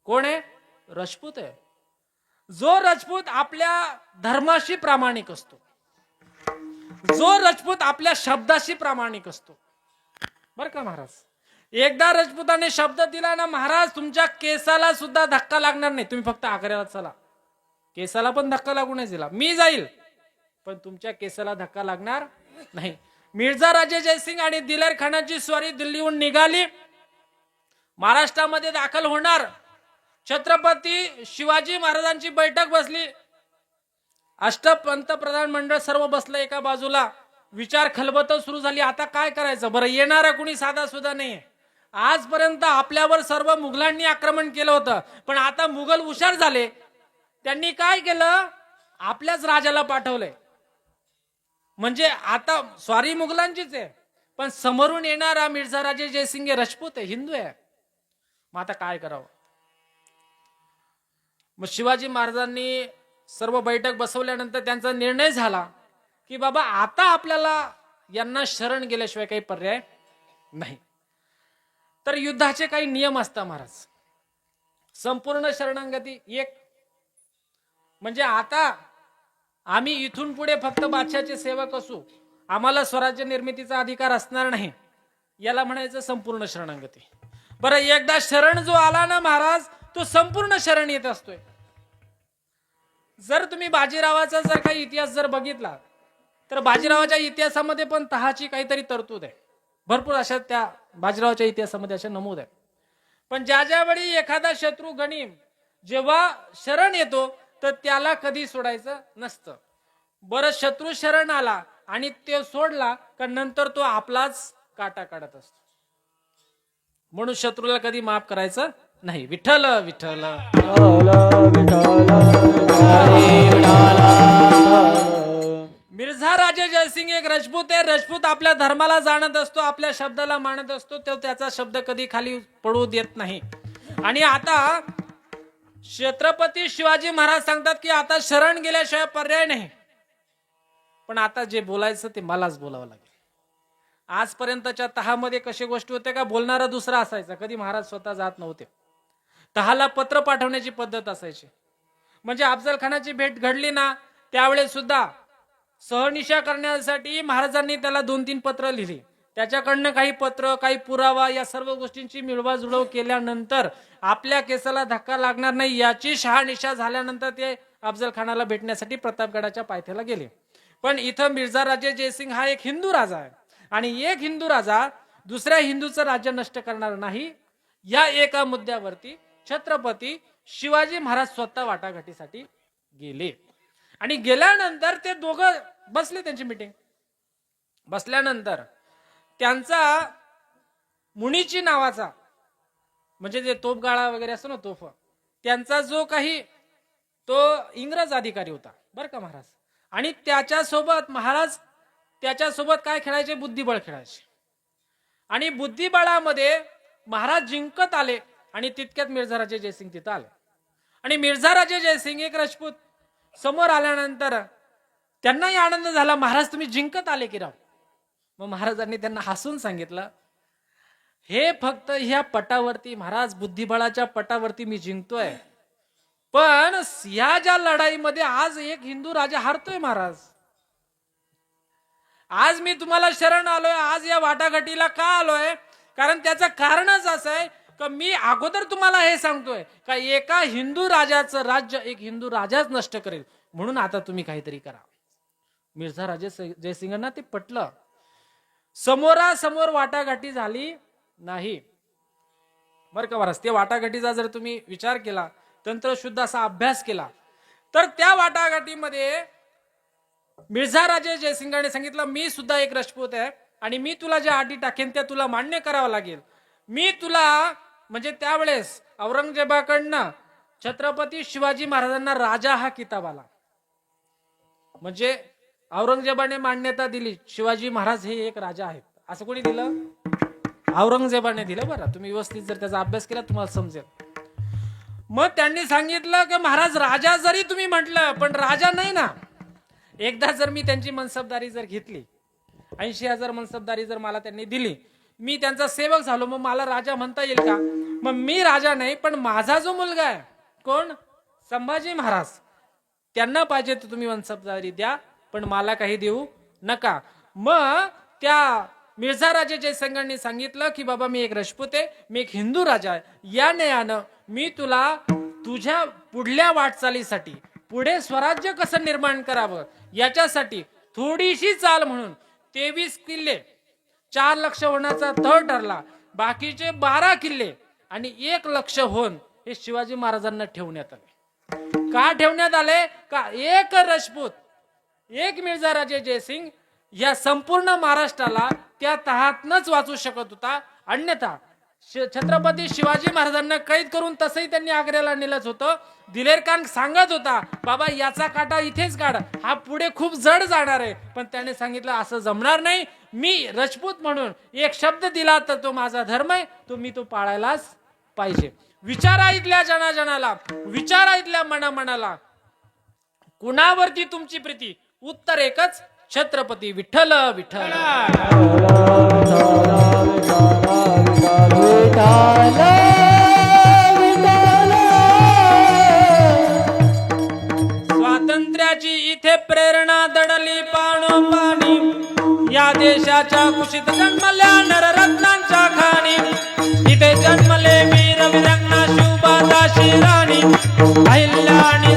कोण आहे? राजपूत आहे. जो राजपूत आपल्या धर्माशी प्रामाणिक असतो, जो राजपूत आपल्या शब्दाशी प्रामाणिक असतो. बर का महाराज, एकदा राजपूताने शब्द दिला ना महाराज, तुमच्या केसाला सुद्धा धक्का लागणार नाही. तुम्ही फक्त आग्र्याला चला, केसाला पण धक्का लागू नाही दिला. मी जाईल पण तुमच्या केसाला धक्का लागणार नाही. मिर्झा राजे जयसिंग आणि दिलेर खानाची स्वारी दिल्लीहून निघाली. महाराष्ट्रामध्ये दाखल होणार. छत्रपती शिवाजी महाराजांची बैठक बसली. पंतप्रधान मंडळ सर्व बसलं एका बाजूला. विचार खलबत सुरू झाली. आता काय करायचं? बरं, येणारा कुणी साधा सुद्धा नाहीये. आजपर्यंत आपल्यावर सर्व मुघलांनी आक्रमण केलं होतं, पण आता मुघल हुशार झाले. त्यांनी काय केलं? आपल्याच राजाला पाठवलंय. म्हणजे आता स्वारी मुघलांचीच आहे, पण समोरून येणारा मिर्झा राजे जयसिंग राजपूत आहे, हिंदू आहे. मग आता काय करावं? मग शिवाजी महाराजांनी सर्व बैठक बसवल्यानंतर त्यांचा निर्णय झाला की बाबा आता आपल्याला यांना शरण गेल्याशिवाय काही पर्याय नाही. तर युद्धाचे काही नियम असतात महाराज. संपूर्ण शरणागती एक, म्हणजे आता आम्ही इथून पुढे फक्त बादशाचे सेवक असू, आम्हाला स्वराज्य निर्मितीचा अधिकार असणार नाही, याला म्हणायचं संपूर्ण शरणागती. बरं, एकदा शरण जो आला ना महाराज, तो संपूर्ण शरण येत असतोय. जर तुम्ही बाजीरावाचा जर काही इतिहास जर बघितला तर बाजीरावाच्या इतिहासामध्ये पण तहाची काहीतरी तरतूद आहे. भरपूर अशा त्या बाजीरावाच्या इतिहासामध्ये अशा नमूद आहे. पण ज्या वेळी एखादा शत्रू गणिम जेव्हा शरण येतो तर त्याला कधी सोडायचं नसतं. बरं, शत्रू शरण आला आणि ते सोडला का नंतर तो आपलाच काटा काढत असतो. म्हणून शत्रूला कधी माफ करायचं नाही. विठ्ठल विठ्ठल मिर्झा राजे जयसिंग एक राजपूत आहे. राजपूत आपल्या धर्माला जाणत असतो, आपल्या शब्दाला मानत असतो, तो त्याचा शब्द कधी खाली पडू देत नाही. आणि आता छत्रपती शिवाजी महाराज सांगतात की आता शरण गेल्याशिवाय पर्याय नाही. पण आता जे बोलायचं ते मलाच बोलावं लागेल. आजपर्यंतच्या तहामध्ये कशी गोष्टी होते का बोलणारा दुसरा असायचा, कधी महाराज स्वतः जात नव्हते. तहाला पत्र पाठवण्याची पद्धत असायची. म्हणजे अफजल खानाची भेट घडली ना त्यावेळेस सुद्धा सहनिशा करण्यासाठी महाराजांनी त्याला 2-3 पत्र लिहिली. त्याच्याकडनं काही पत्र, काही पुरावा या सर्व गोष्टींची मिळवाजुळव केल्यानंतर आपल्या केसाला धक्का लागणार नाही याची शहानिशा झाल्यानंतर ते अफजल खानाला भेटण्यासाठी प्रतापगडाच्या पायथ्याला गेले. पण इथं मिर्झा राजे जयसिंग हा एक हिंदू राजा आहे आणि एक हिंदू राजा दुसऱ्या हिंदूचं राज्य नष्ट करणार नाही या एका मुद्द्यावरती छत्रपती शिवाजी महाराज स्वतः वाटाघाटीसाठी गेले. आणि गेल्यानंतर ते दोघं बसले, त्यांची मीटिंग बसल्यानंतर त्यांचा मुनीची नावाचा म्हणजे जे तोफगाळा वगैरे असतो ना तोफ, त्यांचा जो काही तो इंग्रज अधिकारी होता बरं का महाराज. आणि त्याच्यासोबत महाराज त्याच्यासोबत काय खेळायचे, बुद्धिबळ खेळायचे. आणि बुद्धिबळामध्ये महाराज जिंकत आले आणि तितक्यात मिर्झा राजे जयसिंग तिथं आले. आणि मिर्झा राजे जयसिंग एक राजपूत समोर आल्यानंतर त्यांनाही आनंद झाला, महाराज तुम्ही जिंकत आले की राव. मग महाराजांनी त्यांना हसून सांगितलं, हे फक्त ह्या पटावरती महाराज, बुद्धिबळाच्या पटावरती मी जिंकतोय, पण या ज्या लढाईमध्ये आज एक हिंदू राजा हारतोय महाराज. आज मी तुम्हाला शरण आलोय, आज या वाटाघाटीला का आलोय, कारण त्याचं कारणच असं आहे का मी अगोदर तुम्हाला हे सांगतोय का एका हिंदू राजाचं राज्य एक हिंदू राजाच नष्ट करेल, म्हणून आता तुम्ही काहीतरी करा. मिर्झा राजे जयसिंगांना ते पटलं. समोरासमोर वाटाघाटी झाली नाही बरं का महाराज. त्या वाटाघाटीचा जर तुम्ही विचार केला, तंत्रशुद्ध असा अभ्यास केला, तर त्या वाटाघाटीमध्ये मिर्झा राजे जयसिंगाने सांगितलं, मी सुद्धा एक राजपूत आहे आणि मी तुला ज्या अटी टाकेन त्या तुला मान्य करावं लागेल. मी तुला म्हणजे त्यावेळेस औरंगजेबाकडनं छत्रपती शिवाजी महाराजांना राजा हा किताब आला. म्हणजे औरंगजेबाने मान्यता दिली, शिवाजी महाराज हे एक राजा आहेत. असं कोणी दिलं? औरंगजेबाने दिलं. बरं, तुम्ही व्यवस्थित जर त्याचा अभ्यास केला तुम्हाला समजेल. मग त्यांनी सांगितलं की महाराज राजा जरी तुम्ही म्हटलं पण राजा नाही ना. एकदा जर मी त्यांची मनसबदारी जर घेतली, 80,000 मनसबदारी जर मला त्यांनी दिली, मी त्यांचा सेवक झालो, मग मला राजा म्हणता येईल का? मग मी राजा नाही, पण माझा जो मुलगा आहे कोण, संभाजी महाराज, त्यांना पाहिजे तर तुम्ही मनसबदारी द्या, पण मला काही देऊ नका. मग त्या मिर्झा राजे जयसिंगांनी सांगितलं की बाबा मी एक राजपूत आहे, मी एक हिंदू राजा आहे, या न्यायानं मी तुला तुझ्या पुढल्या वाटचालीसाठी पुढे स्वराज्य कसं निर्माण करावं याच्यासाठी थोडीशी चाल म्हणून 23 किल्ले 4 लक्ष होण्याचा तह ठरला. बाकीचे 12 किल्ले आणि 1 लक्ष होऊन हे शिवाजी महाराजांना ठेवण्यात आले. का ठेवण्यात आले? का एक राजपूत एक मिर्झा राजे जयसिंग या संपूर्ण महाराष्ट्राला त्या तहातनच वाचू शकत होता. अन्यथा छत्रपती शिवाजी महाराजांना कैद करून तसंही त्यांनी आग्र्याला नेलंच होतं. दिलेर खान सांगत होता बाबा याचा काटा इथेच काढ, हा पुढे खूप जड जाणार आहे. पण त्याने सांगितलं असं जमणार नाही, मी राजपूत म्हणून एक शब्द दिला तर तो माझा धर्म आहे, तो मी तो पाळायलाच पाहिजे. विचारा इथल्या जनाजनाला, विचारा इथल्या मनामनाला, कुणावरती तुमची प्रीती? उत्तर एकच, छत्रपती विठ्ठल विठ्ठल. स्वातंत्र्याची इथे प्रेरणा दडली पाणोपाणी, या देशाच्या कुशीत जन्मल्या नररत्नांच्या खाणी. इथे जन्मले वीर विरंगना शिवबादाशी राणी, अहिल्या आणि